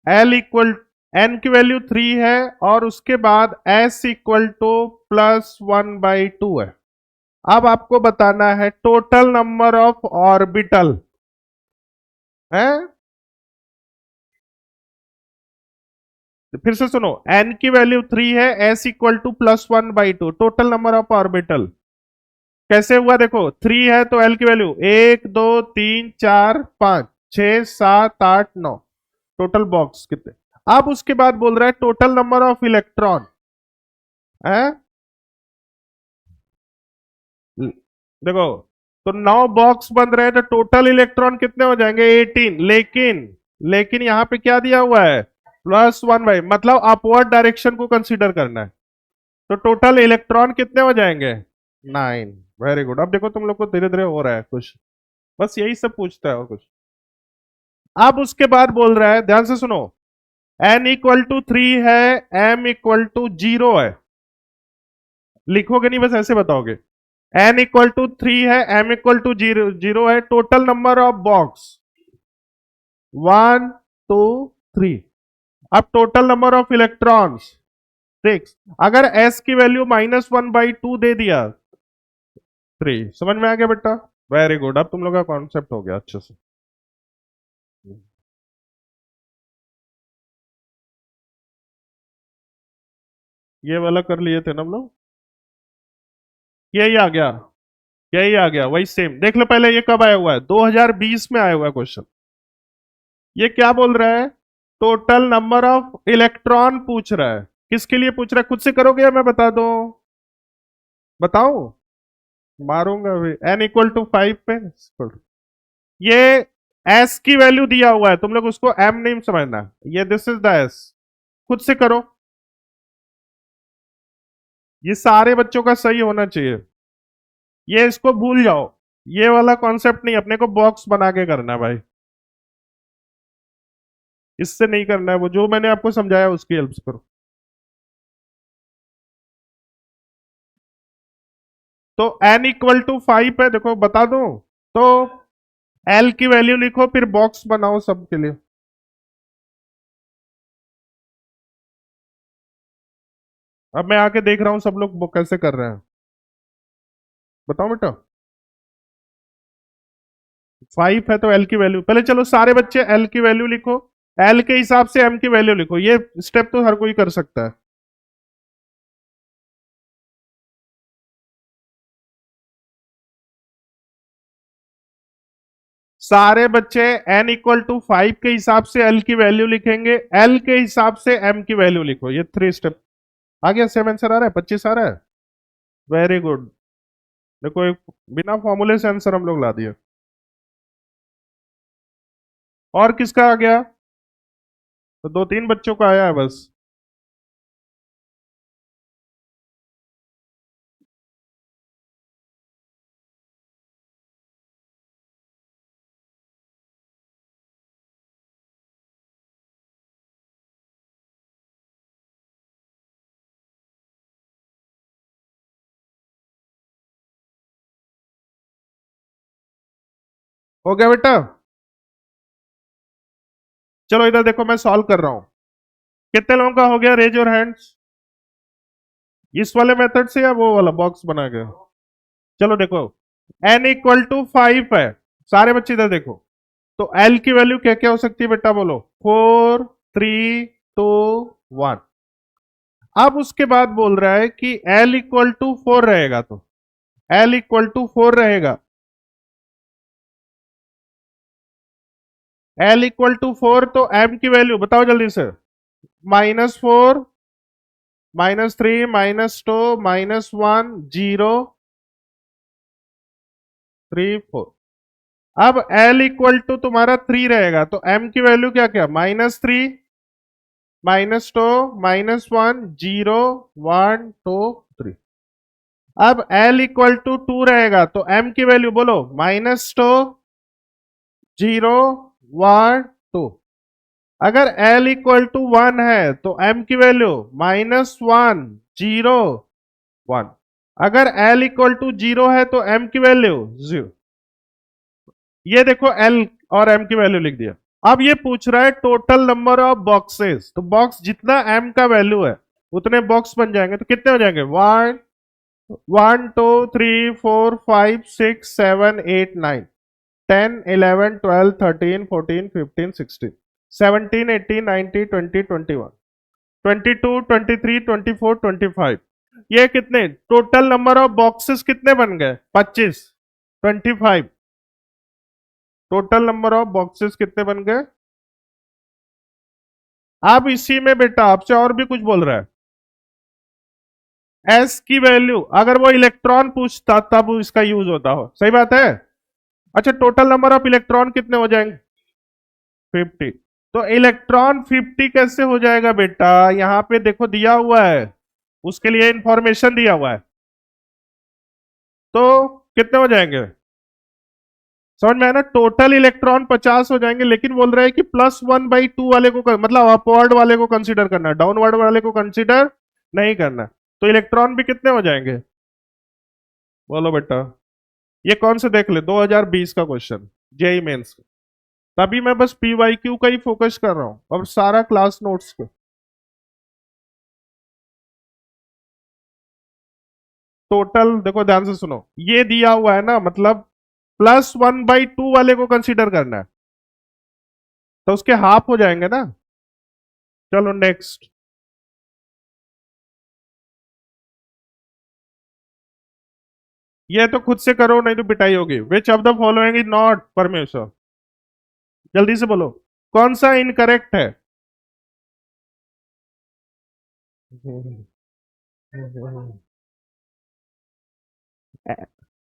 l इक्वल, n की वैल्यू 3 है और उसके बाद s इक्वल टू +1/2 है। अब आपको बताना है टोटल नंबर ऑफ ऑर्बिटल है, फिर से सुनो, n की वैल्यू 3 है, s equal to +1/2, total number of orbital कैसे हुआ, देखो 3 है तो l की वैल्यू 1 2 3 4 5 6 7 8 9, टोटल बॉक्स कितने। अब उसके बाद बोल रहा है टोटल नंबर ऑफ इलेक्ट्रॉन है, देखो, तो 9 बॉक्स बन रहे हैं तो टोटल इलेक्ट्रॉन कितने हो जाएंगे, 18, लेकिन लेकिन यहां पे क्या दिया हुआ है, +1/, मतलब अपवर्ड डायरेक्शन को कंसीडर करना है, तो टोटल इलेक्ट्रॉन कितने हो जाएंगे, 9। वेरी गुड, अब देखो तुम लोग को धीरे धीरे हो रहा है कुछ, बस यही सब पूछता है और कुछ। अब उसके बाद बोल रहा है, ध्यान से सुनो, n इक्वल टू 3 है, m इक्वल टू 0 है, लिखोगे नहीं बस ऐसे बताओगे, n इक्वल टू 3 है, m इक्वल टू 0 है, टोटल नंबर ऑफ बॉक्स 1 2 3। अब टोटल नंबर ऑफ इलेक्ट्रॉन्स 6। अगर s की वैल्यू -1/2 दे दिया 3। समझ में आ गया बेटा? वेरी गुड, अब तुम लोग का कॉन्सेप्ट हो गया अच्छे से। ये वाला कर लिए थे ना हम लोग। यही आ गया, यही आ गया, वही सेम। देख लो पहले ये कब आया हुआ है, 2020 में आया हुआ है क्वेश्चन। ये क्या बोल रहा है? टोटल नंबर ऑफ इलेक्ट्रॉन पूछ रहा है। किसके लिए पूछ रहा है? खुद से करोगे या मैं बता दूं? बताओ। मारूंगा अभी। n = 5 पे ये s की वैल्यू दिया हुआ है, तुम लोग उसको m नहीं समझना। ये दिस इज द s। खुद से करो। ये सारे बच्चों का सही होना चाहिए। ये इसको भूल जाओ। ये वाला कॉन्सेप्ट नहीं, अपने को बॉक्स बना के करना है भाई। इससे नहीं करना है, वो जो मैंने आपको समझाया उसकी हेल्प करो। तो n = 5 है, देखो बता दो। तो l की वैल्यू लिखो, फिर बॉक्स बनाओ सबके लिए। अब मैं आके देख रहा हूं सब लोग वो कैसे कर रहे हैं। बताओ बेटा। 5 है तो l की वैल्यू, पहले चलो सारे बच्चे l की वैल्यू लिखो। l के हिसाब से m की वैल्यू लिखो। ये स्टेप तो हर कोई कर सकता है। सारे बच्चे n = 5 के हिसाब से l की वैल्यू लिखेंगे, l के हिसाब से m की वैल्यू लिखो। ये 3 स्टेप। आ गया? सेम आंसर आ रहा है? 25 आ रहा है? Very good. देखो एक बिना फॉर्मूले से आंसर हम लोग ला दिए। और किसका आ गया? तो 2-3 बच्चों का आया है बस। हो गया बेटा? चलो इधर देखो, मैं सॉल्व कर रहा हूं। कितने लोगों का हो गया? Raise your hands. इस वाले मेथड से या वो वाला बॉक्स बना के? चलो देखो, n = 5 है। सारे बच्चे इधर देखो। तो l की वैल्यू क्या क्या हो सकती है बेटा? बोलो। 4, 3, 2, 1। अब उसके बाद बोल रहा है कि l = 4 रहेगा, तो l = 4 रहेगा। l = 4 तो m की वैल्यू बताओ जल्दी से। -4, -3, -2, -1, 0, 3, 4। अब l = तुम्हारा 3 रहेगा, तो m की वैल्यू क्या क्या? -3, -2, -1, 0, 1, 2, 3। अब l = 2 रहेगा, तो m की वैल्यू बोलो। -2, 0, 1, 2। अगर l = 1 है तो m की वैल्यू -1, 0, 1। अगर l = 0 है तो m की वैल्यू 0। ये देखो l और m की वैल्यू लिख दिया। अब ये पूछ रहा है टोटल नंबर ऑफ बॉक्सेस। तो बॉक्स जितना m का वैल्यू है उतने बॉक्स बन जाएंगे। तो कितने हो जाएंगे? 1, 2, 3, 4, 5, 6, 7, 8, 9, 10, 11, 12, 13, 14, 15, 16, 17, 18, 19, 20, 21, 22, 23, 24, 25। ये कितने टोटल नंबर ऑफ बॉक्सेस कितने बन गए? 25। 25 टोटल नंबर ऑफ बॉक्सेस कितने बन गए? अब इसी में बेटा आपसे और भी कुछ बोल रहा है। एस की वैल्यू अगर वो इलेक्ट्रॉन पूछता तब इसका यूज होता हो। सही बात है। अच्छा, टोटल नंबर ऑफ इलेक्ट्रॉन कितने हो जाएंगे? 50। तो इलेक्ट्रॉन 50 कैसे हो जाएगा बेटा? यहां पे देखो दिया हुआ है, उसके लिए इंफॉर्मेशन दिया हुआ है। तो कितने हो जाएंगे? समझ में आया ना? टोटल इलेक्ट्रॉन 50 हो जाएंगे, लेकिन बोल रहे हैं कि +1/2 वाले को मतलब अपवर्ड वाले को कंसीडर करना है, डाउनवर्ड वाले को कंसीडर नहीं करना। तो इलेक्ट्रॉन भी कितने हो जाएंगे? बोलो बेटा। ये कौन से देख ले, 2020 का क्वेश्चन, जेई मेंस। तभी मैं बस पीवाईक्यू का ही फोकस कर रहा हूं और सारा क्लास नोट्स पे। टोटल देखो ध्यान से सुनो, ये दिया हुआ है ना, मतलब +1/2 वाले को कंसीडर करना है, तो उसके हाफ हो जाएंगे ना। चलो नेक्स्ट। ये तो खुद से करो नहीं तो पिटाई होगी। Which of the following is not परमेश्वर? जल्दी से बोलो, कौन सा इनकरेक्ट है?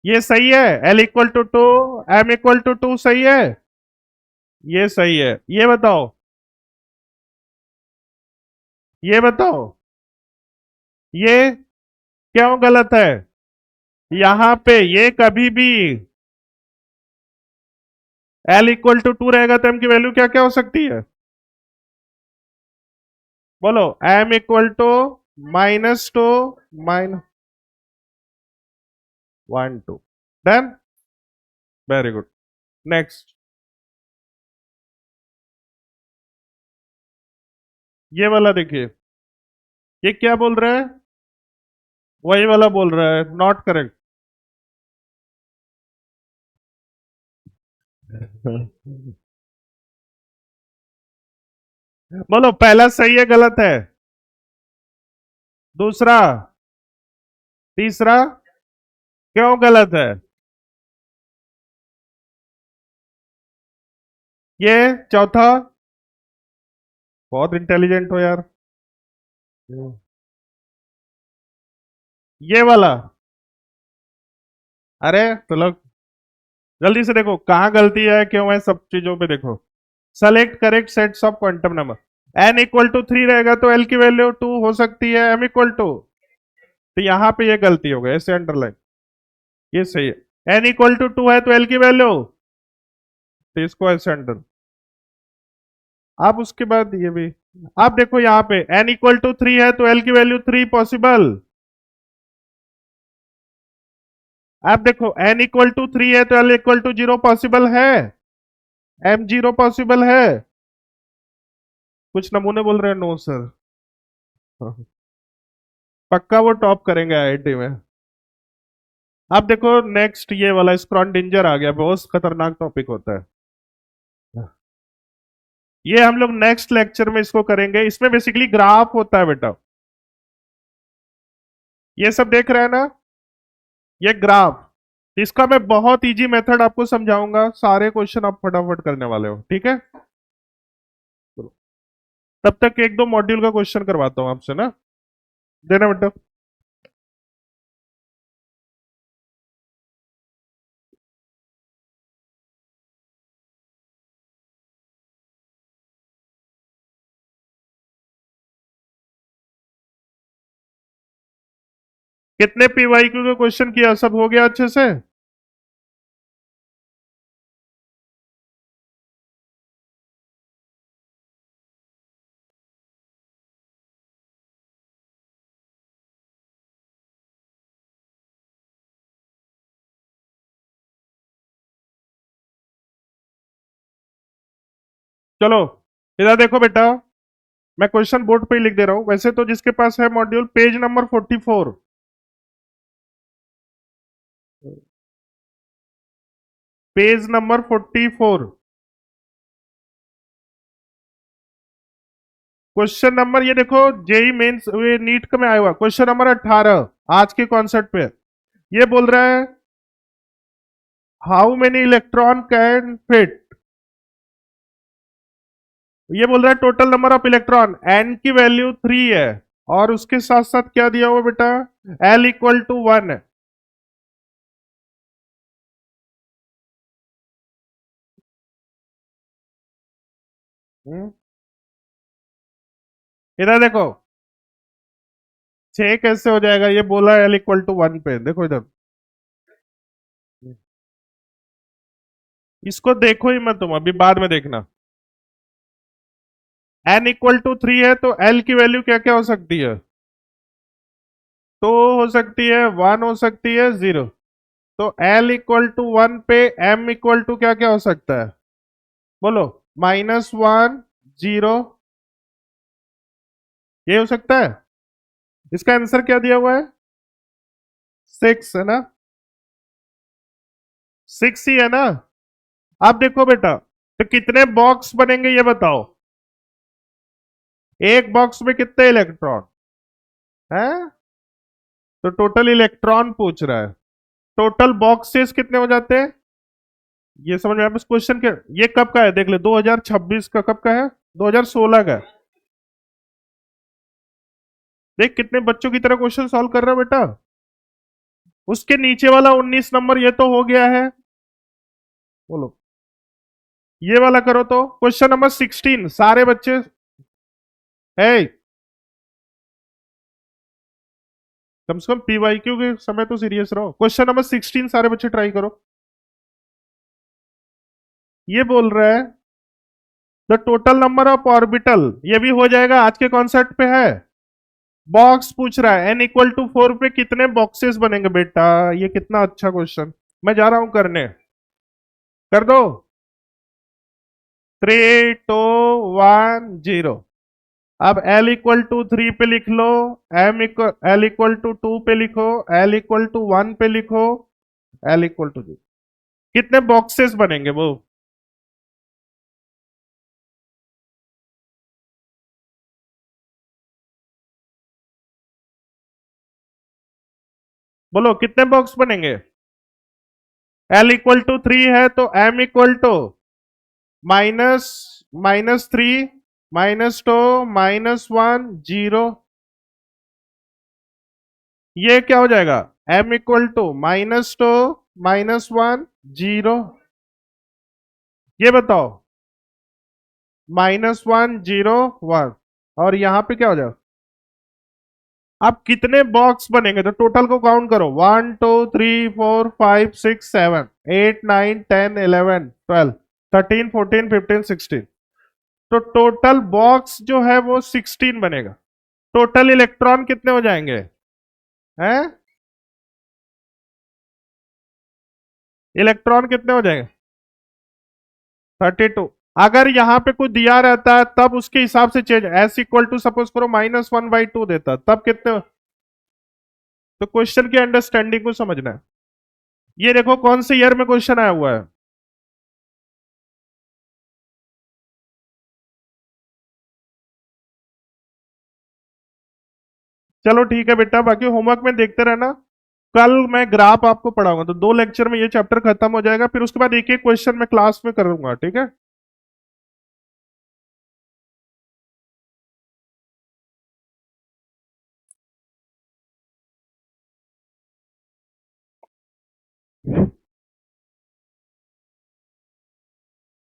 ये सही है, L = 2, M = 2 सही है, ये सही है। ये बताओ, ये बताओ, ये क्यों गलत है? यहां पे ये कभी भी L = 2 रहेगा तो M की वैल्यू क्या क्या हो सकती है? बोलो, M = -2 -1 2। Done, very good. Next, ये वाला देखिए, ये क्या बोल रहा है? वही वाला बोल रहा है, नॉट करेक्ट। बोलो, पहला सही है गलत है? दूसरा, तीसरा क्यों गलत है? ये चौथा, बहुत इंटेलिजेंट हो यार। ये वाला, अरे तो लोग जल्दी से देखो कहां गलती है क्यों है, सब चीजों पे देखो। Select correct sets of quantum number. n = 3 रहेगा तो l की वैल्यू 2 हो सकती है, M = तो यहां पे ये गलती हो गई, ऐसे अंडरलाइन। ये सही है, n = 2 है तो l की वैल्यू, तो इसको ऐसे अंडर। आप उसके बाद ये भी, आप देखो यहाँ पे n = 3 है तो l की वैल्यू 3 पॉसिबल। आप देखो n = 3 है तो L = 0 पॉसिबल है, M 0 पॉसिबल है। कुछ नमूने बोल रहे हैं नो सर। पक्का वो टॉप करेंगे आईआईटी में। अब देखो नेक्स्ट, ये वाला स्क्रॉन्डिंजर आ गया, बहुत खतरनाक टॉपिक होता है। ये हम लोग नेक्स्ट लेक्चर में इसको करेंगे, इसमें बेसिकली ग्राफ होता है बेटा। ये सब देख रहे हैं ना, ये ग्राफ, इसका मैं बहुत इजी मेथड आपको समझाऊंगा, सारे क्वेश्चन आप फटाफट करने वाले हो, ठीक है? तब तक एक दो मॉड्यूल का क्वेश्चन करवाता हूं आपसे ना, देना बेटा। कितने पीवाईक्यू का क्वेश्चन किया, सब हो गया अच्छे से? चलो इधर देखो बेटा, मैं क्वेश्चन बोर्ड पे ही लिख दे रहा हूं, वैसे तो जिसके पास है module, page number 44, page number 44, question number ये देखो, जेई मेंस ये नीट का में आया हुआ क्वेश्चन नंबर 18, आज के कॉन्सेप्ट पे। ये बोल रहा है how many electron can fit, ये बोल रहा है total number of electron, N की वैल्यू 3 है, और उसके साथ साथ क्या दिया हुआ बेटा, L = 1 है। हम्म, इधर देखो, 6 कैसे हो जाएगा, ये बोला L = 1 पे, देखो इधर, इसको देखो ही मत तुम, अभी बाद में देखना। n = 3 है तो L की वैल्यू क्या क्या हो सकती है, 2 हो सकती है, 1 हो सकती है, 0। तो L = 1 पे M क्या क्या हो सकता है, बोलो, -1 0, ये हो सकता है। इसका आंसर क्या दिया हुआ है, 6 है ना, 6 ही है ना। अब देखो बेटा, तो कितने बॉक्स बनेंगे ये बताओ। एक बॉक्स में कितने इलेक्ट्रॉन है? तो टोटल इलेक्ट्रॉन पूछ रहा है। टोटल बॉक्सेस कितने हो जाते हैं? ये समझ में आया इस क्वेश्चन के? ये कब का है देख ले, 2026 का। कब का है? 2016 का है। देख कितने बच्चों की तरह क्वेश्चन सॉल्व कर रहा है बेटा। उसके नीचे वाला 19 नंबर ये तो हो गया है। बोलो, ये वाला करो तो क्वेश्चन नंबर 16 सारे बच्चे है। कम से कम पीवाईक्यू के समय तो सीरियस रहो। क्वेश्चन नंबर 16 सारे बच्चे ट्राई करो। ये बोल रहा है the total number of orbital, ये भी हो जाएगा, आज के कॉन्सेप्ट पे है। बॉक्स पूछ रहा है n = 4 पे कितने बॉक्सेस बनेंगे बेटा। ये कितना अच्छा क्वेश्चन, मैं जा रहा हूं करने। कर दो। 3 2 1 0। अब l = 3 पे लिख लो, l = 2 पे लिखो, l = 1 पे लिखो, l = 0। कितने बॉक्सेस बनेंगे वो? बोलो कितने बॉक्स बनेंगे? l = 3 है तो m = माइनस -3 -2 -1 0। ये क्या हो जाएगा? m = -2 -1 0। ये बताओ, -1 0 1। और यहां पे क्या हो जाएगा? अब कितने बॉक्स बनेंगे तो टोटल को काउंट करो। 1 2 3 4 5 6 7 8 9 10 11 12 13 14 15 16। तो टोटल बॉक्स जो है वो 16 बनेगा। टोटल इलेक्ट्रॉन कितने हो जाएंगे? हैं? इलेक्ट्रॉन कितने हो जाएंगे? 32। अगर यहां पे कुछ दिया रहता है तब उसके हिसाब से चेंज, s = सपोज करो -1/2 देता तब कितने। तो क्वेश्चन की अंडरस्टैंडिंग को समझना है। ये देखो कौन से ईयर में क्वेश्चन आया हुआ है। चलो ठीक है बेटा, बाकी होमवर्क में देखते रहना। कल मैं ग्राफ आपको पढ़ाऊंगा, तो 2 लेक्चर में ये चैप्टर खत्म हो जाएगा, फिर उसके बाद एक एक क्वेश्चन मैं क्लास में करूंगा, ठीक है।